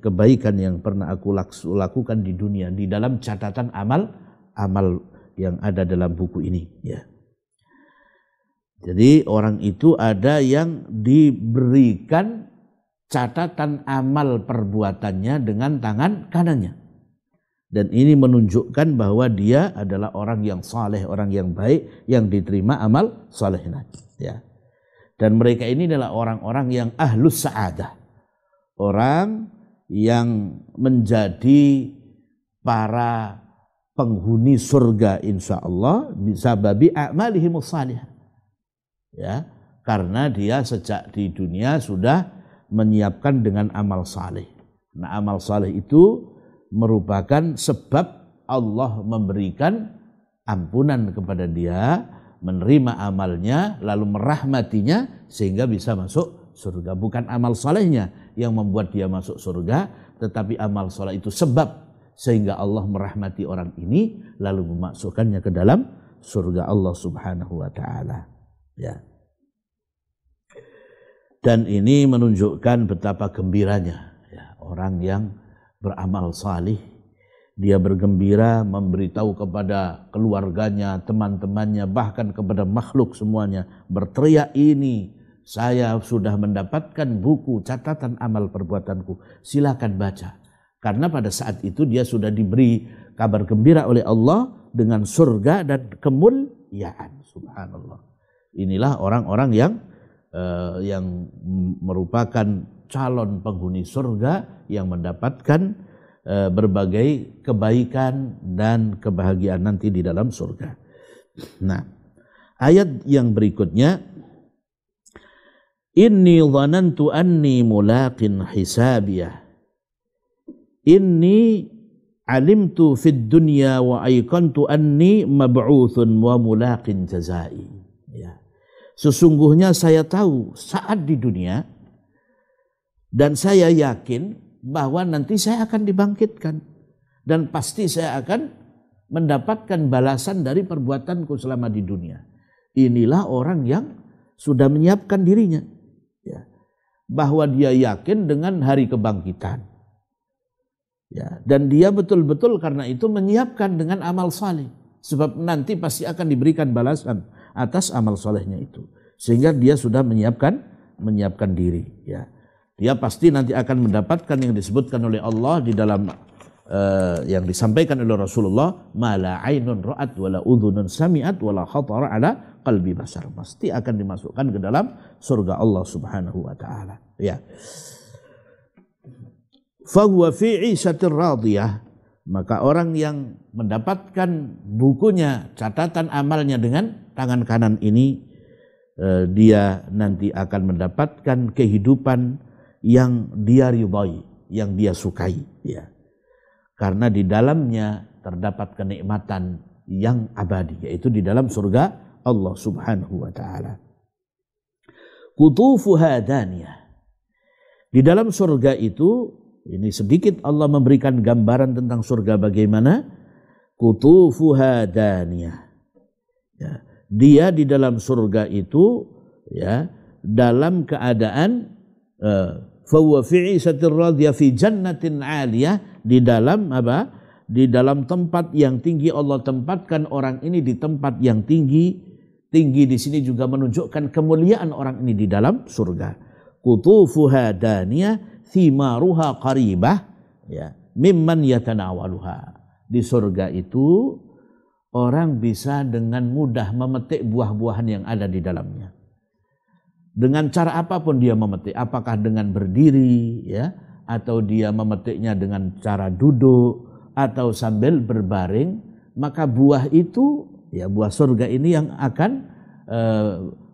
kebaikan yang pernah aku lakukan di dunia, di dalam catatan amal yang ada dalam buku ini, ya. Jadi orang itu ada yang diberikan catatan amal perbuatannya dengan tangan kanannya, dan ini menunjukkan bahwa dia adalah orang yang saleh, orang yang baik, yang diterima amal salehnya, ya. Dan mereka ini adalah orang-orang yang ahlus sa'adah, orang yang menjadi para penghuni surga insyaallah bisa babi a'malihimus salihah, ya, karena dia sejak di dunia sudah menyiapkan dengan amal saleh. Nah, amal saleh itu merupakan sebab Allah memberikan ampunan kepada dia, menerima amalnya, lalu merahmatinya sehingga bisa masuk surga. Bukan amal salehnya yang membuat dia masuk surga, tetapi amal saleh itu sebab sehingga Allah merahmati orang ini lalu memasukkannya ke dalam surga Allah Subhanahu wa taala, ya. Dan ini menunjukkan betapa gembiranya, ya, orang yang beramal salih. Dia bergembira memberitahu kepada keluarganya, teman-temannya, bahkan kepada makhluk semuanya, berteriak, ini saya sudah mendapatkan buku catatan amal perbuatanku, silakan baca. Karena pada saat itu dia sudah diberi kabar gembira oleh Allah dengan surga dan kemuliaan. Subhanallah. Inilah orang-orang yang merupakan calon penghuni surga yang mendapatkan berbagai kebaikan dan kebahagiaan nanti di dalam surga. Nah, ayat yang berikutnya, inni dhanantu anni mulaqin hisabiyah, inni alimtu fid dunya wa aiqantu anni mab'utsun wa mulaqin jazai, ya. Sesungguhnya saya tahu saat di dunia dan saya yakin bahwa nanti saya akan dibangkitkan dan pasti saya akan mendapatkan balasan dari perbuatanku selama di dunia. Inilah orang yang sudah menyiapkan dirinya, ya, bahwa dia yakin dengan hari kebangkitan, ya, dan dia betul-betul karena itu menyiapkan dengan amal saleh, sebab nanti pasti akan diberikan balasan atas amal solehnya itu, sehingga dia sudah menyiapkan diri, ya. Dia pasti nanti akan mendapatkan yang disebutkan oleh Allah di dalam yang disampaikan oleh Rasulullah, ma la ainun ra'at wa la udhunun sami'at wa la khatara ala qalbi bashar, pasti akan dimasukkan ke dalam surga Allah Subhanahu wa taala, ya. Fa huwa fi 'ishatir radiyah, Maka orang yang mendapatkan bukunya, catatan amalnya dengan tangan kanan ini, dia nanti akan mendapatkan kehidupan yang dia ridhai, yang dia sukai, ya. Karena di dalamnya terdapat kenikmatan yang abadi, yaitu di dalam surga Allah Subhanahu wa taala. Qutufuha daniyah. Di dalam surga itu, ini sedikit Allah memberikan gambaran tentang surga bagaimana. Qutufuha daniyah. Ya, dia di dalam surga itu, ya, dalam keadaan fahuwa fi 'ishatir radiyah fi jannatin 'aliyah, di dalam apa? Di dalam tempat yang tinggi. Allah tempatkan orang ini di tempat yang tinggi. Tinggi di sini juga menunjukkan kemuliaan orang ini di dalam surga. Qutufuha daniyah thimaruha qaribah, ya, mimman yatanawaluha. Di surga itu orang bisa dengan mudah memetik buah-buahan yang ada di dalamnya. Dengan cara apapun dia memetik, apakah dengan berdiri, ya, atau dia memetiknya dengan cara duduk atau sambil berbaring, maka buah itu, ya, buah surga ini yang akan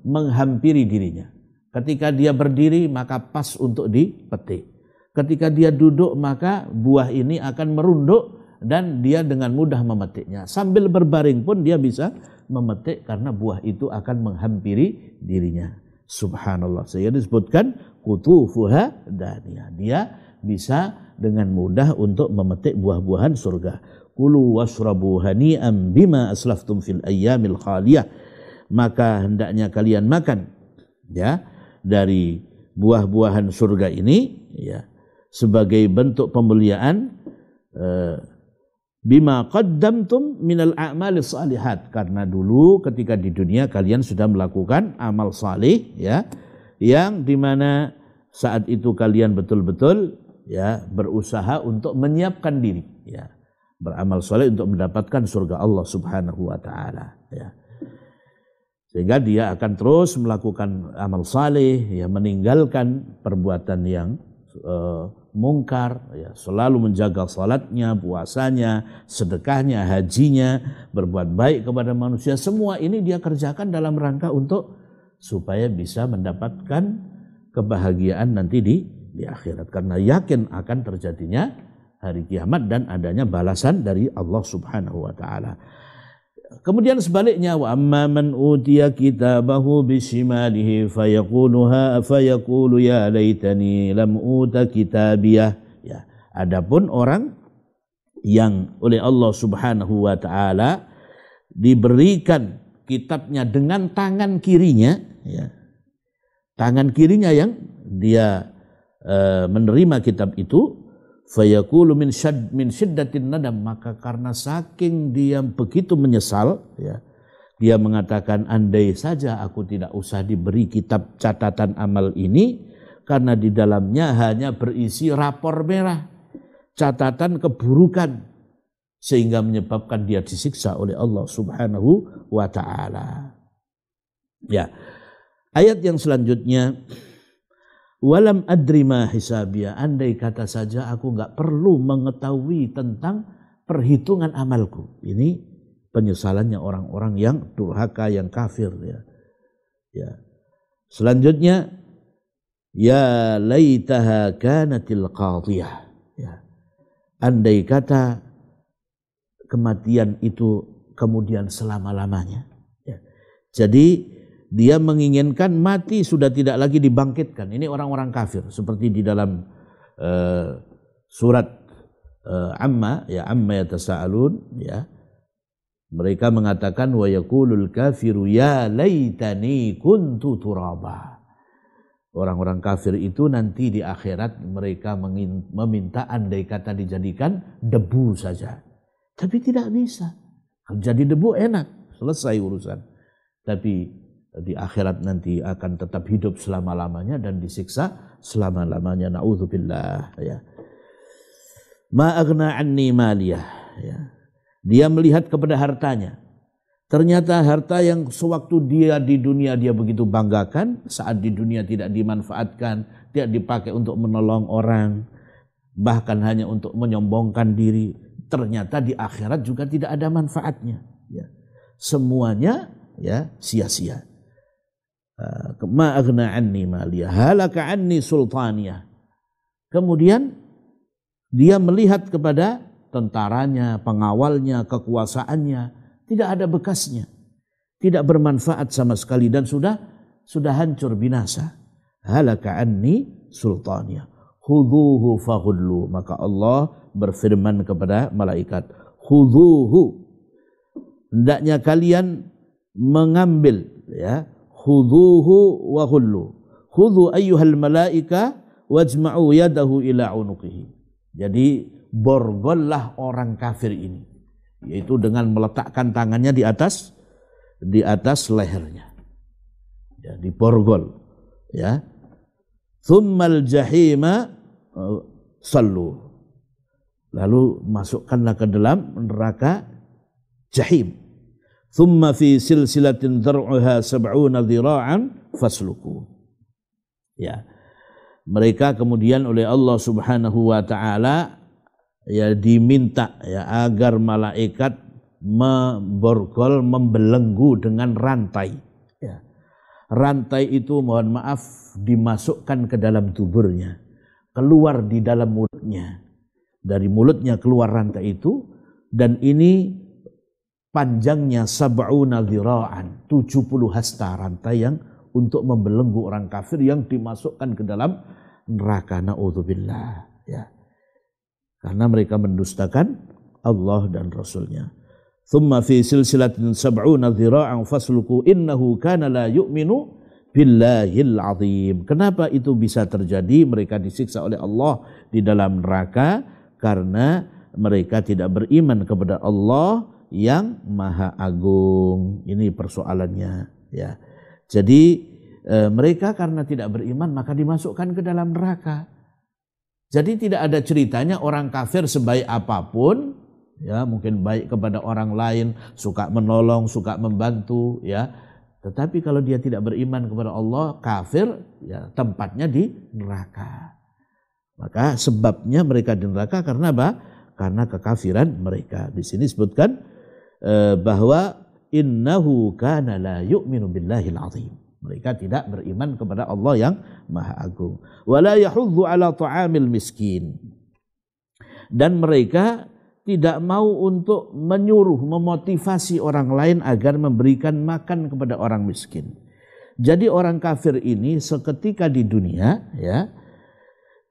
menghampiri dirinya. Ketika dia berdiri maka pas untuk dipetik. Ketika dia duduk maka buah ini akan merunduk dan dia dengan mudah memetiknya. Sambil berbaring pun dia bisa memetik karena buah itu akan menghampiri dirinya. Subhanallah. Saya disebutkan qutufuha daniyah. Dia bisa dengan mudah untuk memetik buah-buahan surga. Kulu washrabu hani'an bima aslaftum fil ayyamil khaliyah. Maka hendaknya kalian makan, ya, dari buah-buahan surga ini, ya, sebagai bentuk pemuliaan bima qaddamtum minal a'malis salihat, karena dulu ketika di dunia kalian sudah melakukan amal salih, ya, yang dimana saat itu kalian betul-betul, ya, berusaha untuk menyiapkan diri, ya, beramal saleh untuk mendapatkan surga Allah Subhanahu wa taala, ya. Sehingga dia akan terus melakukan amal saleh, ya, meninggalkan perbuatan yang mungkar, ya, selalu menjaga salatnya, puasanya, sedekahnya, hajinya, berbuat baik kepada manusia. Semua ini dia kerjakan dalam rangka untuk supaya bisa mendapatkan kebahagiaan nanti di akhirat, karena yakin akan terjadinya hari kiamat dan adanya balasan dari Allah Subhanahu wa taala. Kemudian sebaliknya, wa amma man utiya kitabahu bisimalihi fayaqulu ya laitani lam uta kitabiyah. Ya, adapun orang yang oleh Allah Subhanahu wa taala diberikan kitabnya dengan tangan kirinya, ya, tangan kirinya yang dia menerima kitab itu, fayaqulu min syiddatin nadam, maka karena saking dia begitu menyesal, ya, dia mengatakan andai saja aku tidak usah diberi kitab catatan amal ini, karena di dalamnya hanya berisi rapor merah, catatan keburukan, sehingga menyebabkan dia disiksa oleh Allah Subhanahu wa taala. Ya. Ayat yang selanjutnya, walam adri ma hisabiyah, andai kata saja aku enggak perlu mengetahui tentang perhitungan amalku. Ini penyesalannya orang-orang yang durhaka, yang kafir, ya. Ya. Selanjutnya, ya laitaha kanatil qadhiyah, ya. Andai kata kematian itu kemudian selama-lamanya, ya. Jadi dia menginginkan mati sudah tidak lagi dibangkitkan. Ini orang-orang kafir, seperti di dalam surat Amma, ya, amma yatasaalun, ya. Mereka mengatakan wa yaqulul kafiru ya laitani kuntu turaba. Orang-orang kafir itu nanti di akhirat mereka meminta andai kata dijadikan debu saja. Tapi tidak bisa. Kalau jadi debu enak, selesai urusan. Tapi di akhirat nanti akan tetap hidup selama-lamanya dan disiksa selama-lamanya. Na'udzubillah, ya. Ma aghna anni maliyah, ya. Dia melihat kepada hartanya. Ternyata harta yang sewaktu dia di dunia dia begitu banggakan, saat di dunia tidak dimanfaatkan, tidak dipakai untuk menolong orang, bahkan hanya untuk menyombongkan diri. ternyata di akhirat juga tidak ada manfaatnya. Ya. Semuanya ya sia-sia. Ma aghna anni maliyah, halaka anni sultaniyah. Kemudian dia melihat kepada tentaranya, pengawalnya, kekuasaannya, tidak ada bekasnya, tidak bermanfaat sama sekali dan sudah hancur binasa. Halaka anni sultaniyah, khudhuhu faghullu. Maka Allah berfirman kepada malaikat, khudhuhu, hendaknya kalian mengambil, ya, khudhuhu wa ghullu. Khudhu ayyuhal malaika wajma'u yadahu ila unuqihi. Jadi borgollah orang kafir ini, yaitu dengan meletakkan tangannya di atas lehernya. Ya, diborgol, ya. Tsummal jahima sallu. Lalu masukkanlah ke dalam neraka jahim. Thumma fi silsilatin dhar'uha 70 dhira'an fasluku. Ya. Mereka kemudian oleh Allah Subhanahu wa taala ya diminta ya agar malaikat memborgol, membelenggu dengan rantai. Ya. Rantai itu mohon maaf dimasukkan ke dalam tuburnya, keluar di dalam mulutnya. Dari mulutnya keluar rantai itu, dan ini panjangnya 70 dhira'an, 70 hasta rantai yang untuk membelenggu orang kafir yang dimasukkan ke dalam neraka, naudzubillah, ya. Karena mereka mendustakan Allah dan Rasulnya. Thumma fi silsilatin 70 dhira'an fasluku innahu kana la yu'minu billahil azim. Kenapa itu bisa terjadi? Mereka disiksa oleh Allah di dalam neraka karena mereka tidak beriman kepada Allah yang Maha Agung. Ini persoalannya, ya. Jadi mereka karena tidak beriman maka dimasukkan ke dalam neraka. Jadi tidak ada ceritanya orang kafir sebaik apapun, ya, mungkin baik kepada orang lain, suka menolong, suka membantu, ya. Tetapi kalau dia tidak beriman kepada Allah, kafir, ya, tempatnya di neraka. Maka sebabnya mereka di neraka karena apa? Karena kekafiran mereka. Di sini disebutkan bahwa innahu kana la yu'minu billahil azim. Mereka tidak beriman kepada Allah yang Maha Agung. Wala yahuddu ala ta'amil miskin. Dan mereka tidak mau untuk menyuruh, memotivasi orang lain agar memberikan makan kepada orang miskin. Jadi orang kafir ini seketika di dunia, ya,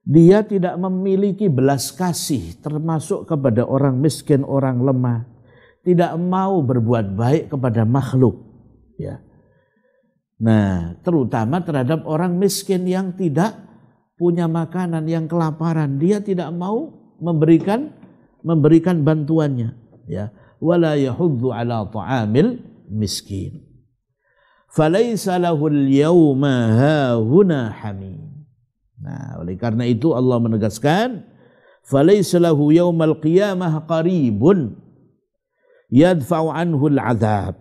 dia tidak memiliki belas kasih termasuk kepada orang miskin, orang lemah. Tidak mau berbuat baik kepada makhluk, ya. Nah, terutama terhadap orang miskin yang tidak punya makanan, yang kelaparan, dia tidak mau memberikan bantuannya, ya. Wala yahuddu ala ta'amil miskin. Falaysa lahul yawma hahuna hamim. Nah, oleh karena itu Allah menegaskan, falaysa lahu yawmal qiyamah qaribun yadfa'u anhu al-'adzab.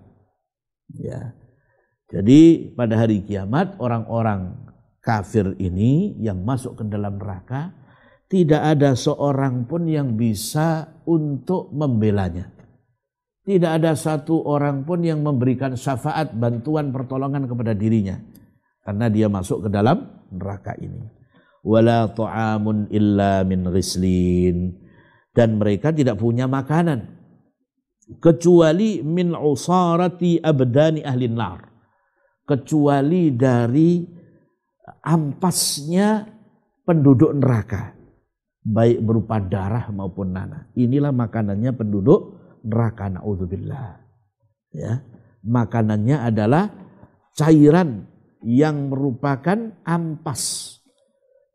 Ya. Jadi pada hari kiamat orang-orang kafir ini yang masuk ke dalam neraka tidak ada seorang pun yang bisa untuk membelanya. Tidak ada satu orang pun yang memberikan syafaat, bantuan, pertolongan kepada dirinya karena dia masuk ke dalam neraka ini. Wala ta'amun illa min ghislin. Dan mereka tidak punya makanan kecuali min usarati abdani ahli nar, kecuali dari ampasnya penduduk neraka, baik berupa darah maupun nanah. Inilah makanannya penduduk neraka, naudzubillah, ya. Makanannya adalah cairan yang merupakan ampas,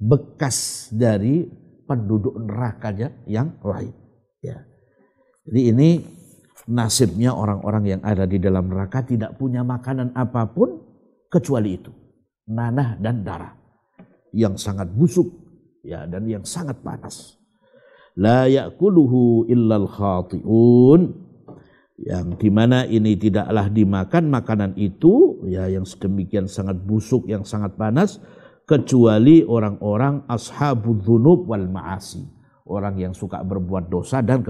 bekas dari penduduk nerakanya yang lain, ya. Jadi ini nasibnya orang-orang yang ada di dalam neraka, tidak punya makanan apapun kecuali itu, nanah dan darah yang sangat busuk, ya, dan yang sangat panas. La ya'kuluhu illal khati'un, yang dimana ini tidaklah dimakan makanan itu, ya, yang sedemikian sangat busuk, yang sangat panas, kecuali orang-orang ashabudz dzunub wal ma'asi, orang yang suka berbuat dosa dan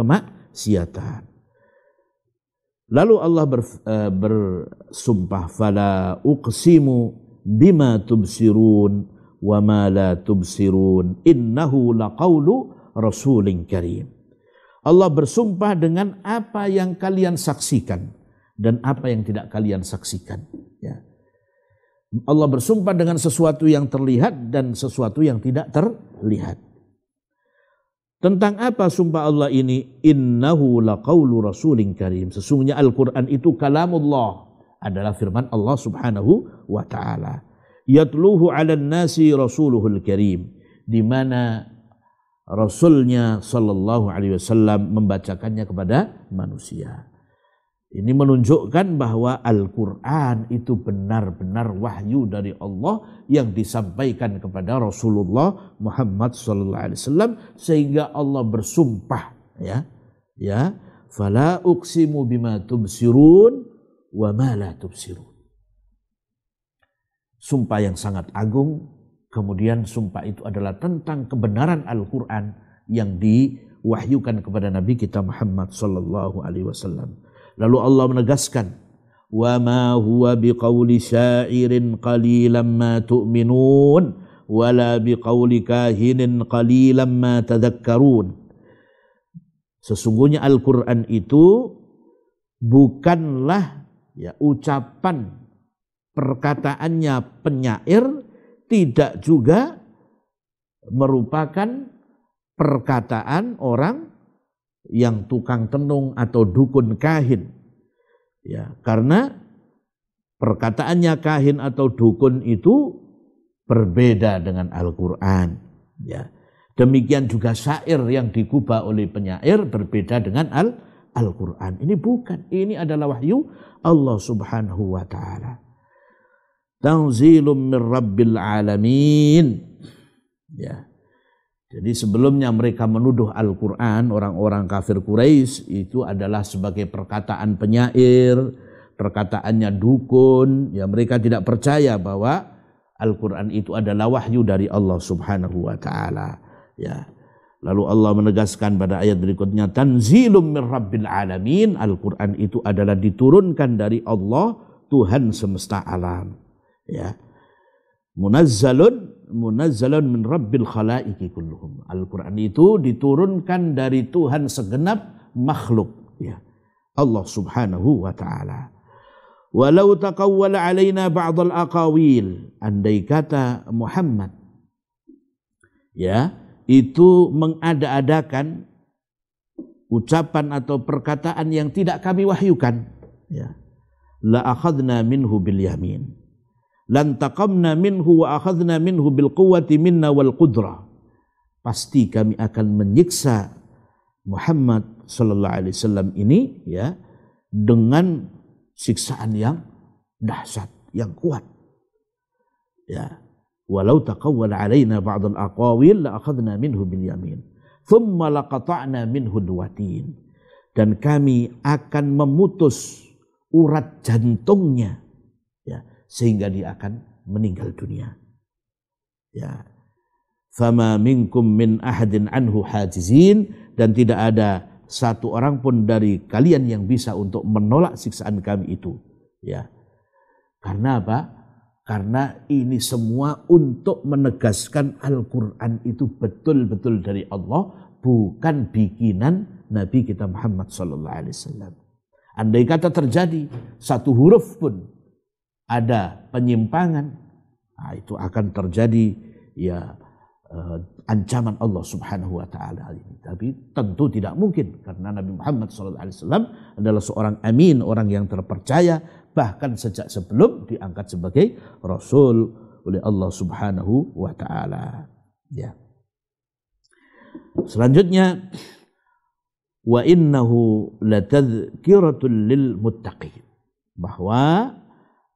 kemaksiatan. Lalu Allah bersumpah, fala uqsimu bima tubsirun wa ma la tubsirun innahu laqaulu rasulin karim. Allah bersumpah dengan apa yang kalian saksikan dan apa yang tidak kalian saksikan. Ya. Allah bersumpah dengan sesuatu yang terlihat dan sesuatu yang tidak terlihat. Tentang apa sumpah Allah ini? Innahu laqaulu rasulin karim. Sesungguhnya Al-Quran itu kalamullah, adalah firman Allah subhanahu wa ta'ala. Yatluhu 'alan nasi rasuluhul karim, di mana Rasulnya sallallahu alaihi wasallam membacakannya kepada manusia. Ini menunjukkan bahwa Al-Quran itu benar-benar wahyu dari Allah yang disampaikan kepada Rasulullah Muhammad sallallahu alaihi wasallam, sehingga Allah bersumpah, ya, fala uqsimu bima tubsirun wa ma la tubsirun. Sumpah yang sangat agung. Kemudian sumpah itu adalah tentang kebenaran Al-Quran yang diwahyukan kepada Nabi kita Muhammad sallallahu alaihi wasallam. Lalu Allah menegaskan, wa ma huwa biqauli syairin qalilan ma tu'minun wala biqauli kahinin qalilan ma tadhakkarun. Sesungguhnya Al-Quran itu bukanlah ucapan perkataannya penyair, tidak juga merupakan perkataan orang yang tukang tenung atau dukun kahin. Ya, karena perkataannya kahin atau dukun itu berbeda dengan Al-Quran. Ya. Demikian juga syair yang digubah oleh penyair berbeda dengan Al-Quran. Ini bukan, ini adalah wahyu Allah subhanahu wa ta'ala. Tanzilum min rabbil alamin. Ya. Jadi sebelumnya mereka menuduh Al-Quran, orang-orang kafir Quraisy itu adalah sebagai perkataan penyair, perkataannya dukun. Ya, mereka tidak percaya bahwa Al-Quran itu adalah wahyu dari Allah subhanahu wa ta'ala. Ya. Lalu Allah menegaskan pada ayat berikutnya, tanzilum min rabbil alamin. Al-Quran itu adalah diturunkan dari Allah, Tuhan semesta alam. Ya. Munazzalun min rabbil khalaiqi kulluhum. Al-Quran itu diturunkan dari Tuhan segenap makhluk, ya, Allah subhanahu wa ta'ala. Walau taqawwala alaina ba'dal aqawil, andai kata Muhammad itu mengada-adakan ucapan atau perkataan yang tidak kami wahyukan, la akhadna minhu bil yamin. Lan taqamna minhu wa akhadna minhu bil quwwati minna wal qudrah. Pasti kami akan menyiksa Muhammad sallallahu alaihi wasallam ini dengan siksaan yang dahsyat, yang kuat. Ya. Walau taqawwala alaina ba'd al-aqawil la akhadna minhu bil yamin. Thumma laqata'na minhu al-watin. Dan kami akan memutus urat jantungnya, sehingga dia akan meninggal dunia. Ya. Fama minkum min ahadin anhu hajizin, dan tidak ada satu orang pun dari kalian yang bisa untuk menolak siksaan kami itu. Ya. Karena apa? Karena ini semua untuk menegaskan Al-Quran itu betul-betul dari Allah, bukan bikinan Nabi kita Muhammad sallallahu alaihi wasallam. Andai kata terjadi satu huruf pun ada penyimpangan, itu akan terjadi ancaman Allah subhanahu wa ta'ala ini. Tapi tentu tidak mungkin, karena Nabi Muhammad SAW adalah seorang amin, orang yang terpercaya, bahkan sejak sebelum diangkat sebagai Rasul oleh Allah subhanahu wa ta'ala. Ya. Selanjutnya, wa innahu latadhkiratun lil muttaqin, bahwa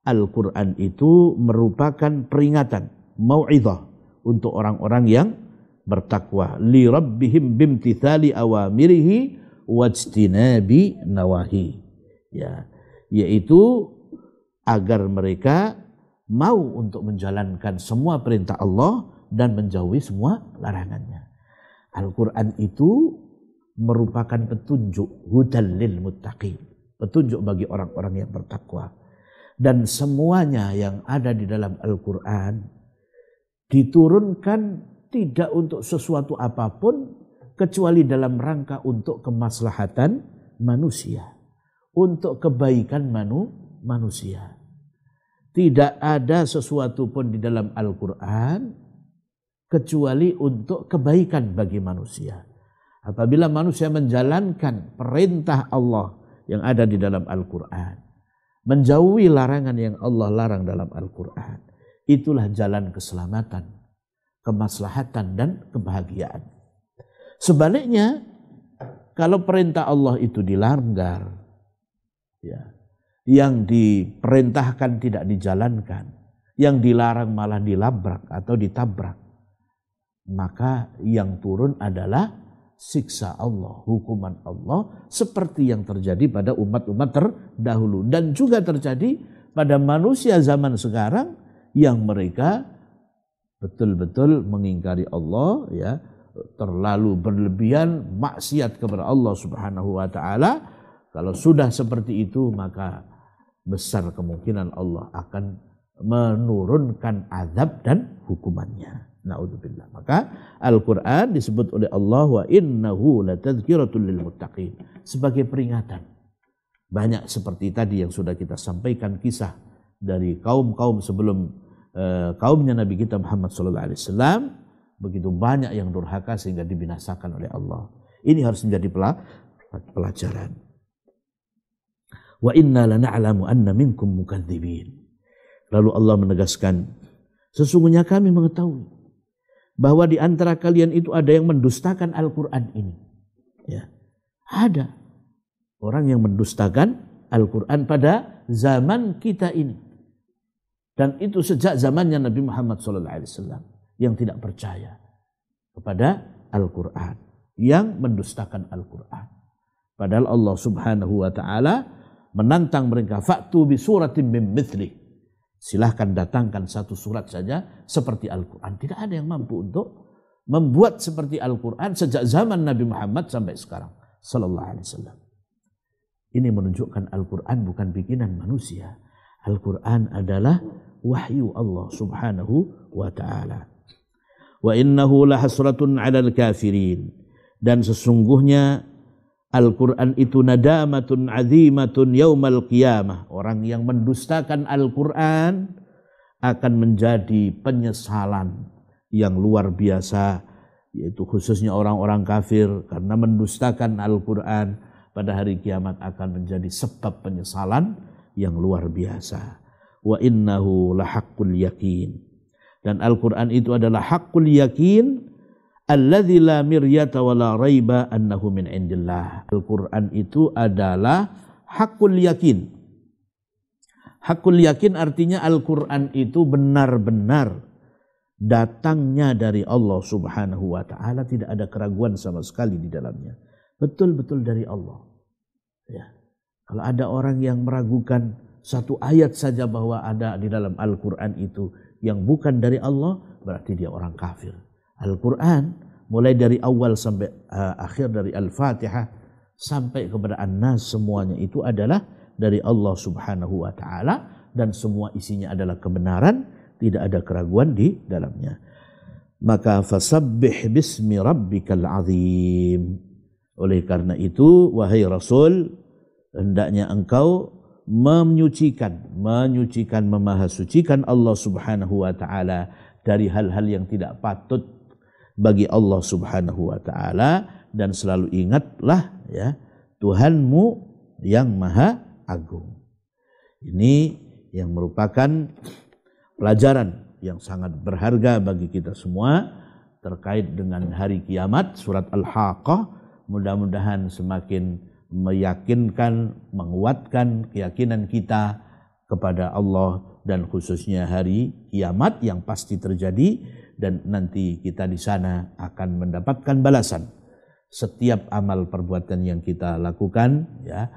Al-Quran itu merupakan peringatan, mau'izah untuk orang-orang yang bertakwa. Li rabbihim bimtithali awamirihi wajtinabi nawahi. Ya, yaitu agar mereka mau untuk menjalankan semua perintah Allah dan menjauhi semua larangannya. Al-Quran itu merupakan petunjuk, hudal lil muttaqin, petunjuk bagi orang-orang yang bertakwa. Dan semuanya yang ada di dalam Al-Quran diturunkan tidak untuk sesuatu apapun kecuali dalam rangka untuk kemaslahatan manusia, untuk kebaikan manusia. Tidak ada sesuatu pun di dalam Al-Quran kecuali untuk kebaikan bagi manusia. Apabila manusia menjalankan perintah Allah yang ada di dalam Al-Quran, menjauhi larangan yang Allah larang dalam Al-Quran, itulah jalan keselamatan, kemaslahatan, dan kebahagiaan. Sebaliknya, kalau perintah Allah itu dilanggar, ya, yang diperintahkan tidak dijalankan, yang dilarang malah dilabrak atau ditabrak, maka yang turun adalah siksa Allah, hukuman Allah, seperti yang terjadi pada umat-umat terdahulu dan juga terjadi pada manusia zaman sekarang yang mereka betul-betul mengingkari Allah, ya, terlalu berlebihan maksiat kepada Allah Subhanahu wa taala. Kalau sudah seperti itu, maka besar kemungkinan Allah akan menurunkan azab dan hukumannya. Na'udzubillah. Maka Al-Quran disebut oleh Allah wa innahu latadzkiratul lil muttaqin, sebagai peringatan. Banyak seperti tadi yang sudah kita sampaikan kisah dari kaum-kaum sebelum kaumnya Nabi kita Muhammad SAW, begitu banyak yang durhaka sehingga dibinasakan oleh Allah. Ini harus menjadi pelajaran. Wa inna lana'lamu anna minkum mukadzibin. Lalu Allah menegaskan, sesungguhnya kami mengetahui bahwa di antara kalian itu ada yang mendustakan Al-Quran ini. Ya, ada orang yang mendustakan Al-Quran pada zaman kita ini. Dan itu sejak zamannya Nabi Muhammad SAW yang tidak percaya kepada Al-Quran, yang mendustakan Al-Quran. Padahal Allah Subhanahu wa ta'ala menantang mereka, fa'tu bi suratin min mithlih. Silahkan datangkan satu surat saja seperti Al-Quran. Tidak ada yang mampu untuk membuat seperti Al-Quran sejak zaman Nabi Muhammad sampai sekarang sallallahu alaihi wasallam. Ini menunjukkan Al-Quran bukan bikinan manusia. Al-Quran adalah wahyu Allah Subhanahu wa ta'ala. Wa innahu lahasratun 'alal kafirin. Dan sesungguhnya Al-Quran itu nadamatun azimatun yaumal qiyamah. Orang yang mendustakan Al-Quran akan menjadi penyesalan yang luar biasa, yaitu khususnya orang-orang kafir, karena mendustakan Al-Quran pada hari kiamat akan menjadi sebab penyesalan yang luar biasa. Wa innahu lahaqqul yakin. Dan Al-Quran itu adalah haqqul yakin, alladzi la miryata wa la raiba annahu min indillah. Al-Quran itu adalah hakul yakin. Hakul yakin artinya Al-Quran itu benar-benar datangnya dari Allah Subhanahu wa ta'ala, tidak ada keraguan sama sekali di dalamnya. Betul-betul dari Allah. Ya. Kalau ada orang yang meragukan satu ayat saja bahwa ada di dalam Al-Quran itu yang bukan dari Allah, berarti dia orang kafir. Al-Quran mulai dari awal sampai akhir, dari Al-Fatihah sampai kepada An-Nas, semuanya itu adalah dari Allah Subhanahu wa ta'ala, dan semua isinya adalah kebenaran, tidak ada keraguan di dalamnya. Maka fasabbih bismi rabbikal azim. Oleh karena itu, wahai Rasul, hendaknya engkau menyucikan, memahasucikan Allah Subhanahu wa ta'ala dari hal-hal yang tidak patut bagi Allah Subhanahu wa ta'ala, dan selalu ingatlah, ya, Tuhanmu yang maha agung. Ini yang merupakan pelajaran yang sangat berharga bagi kita semua terkait dengan hari kiamat. Surat Al-Haqqah mudah-mudahan semakin meyakinkan, menguatkan keyakinan kita kepada Allah, dan khususnya hari kiamat yang pasti terjadi, dan nanti kita di sana akan mendapatkan balasan setiap amal perbuatan yang kita lakukan, ya.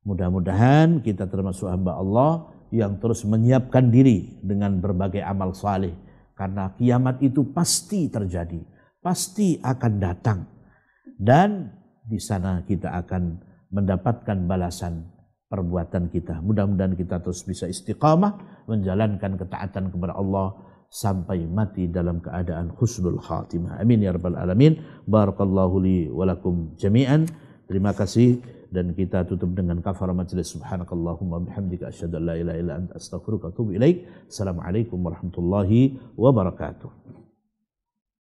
Mudah-mudahan kita termasuk hamba Allah yang terus menyiapkan diri dengan berbagai amal saleh, karena kiamat itu pasti terjadi, pasti akan datang, dan di sana kita akan mendapatkan balasan perbuatan kita. Mudah-mudahan kita terus bisa istiqamah menjalankan ketaatan kepada Allah sampai mati dalam keadaan husnul khatimah. Amin ya rabbal alamin. Barakallahu li wa lakum jami'an. Terima kasih, dan kita tutup dengan kafarah majelis. Subhanakallahumma bihamdika asyhadu an la ilaha illa anta astaghfiruka wa atubu ilaik. Assalamualaikum warahmatullahi wabarakatuh.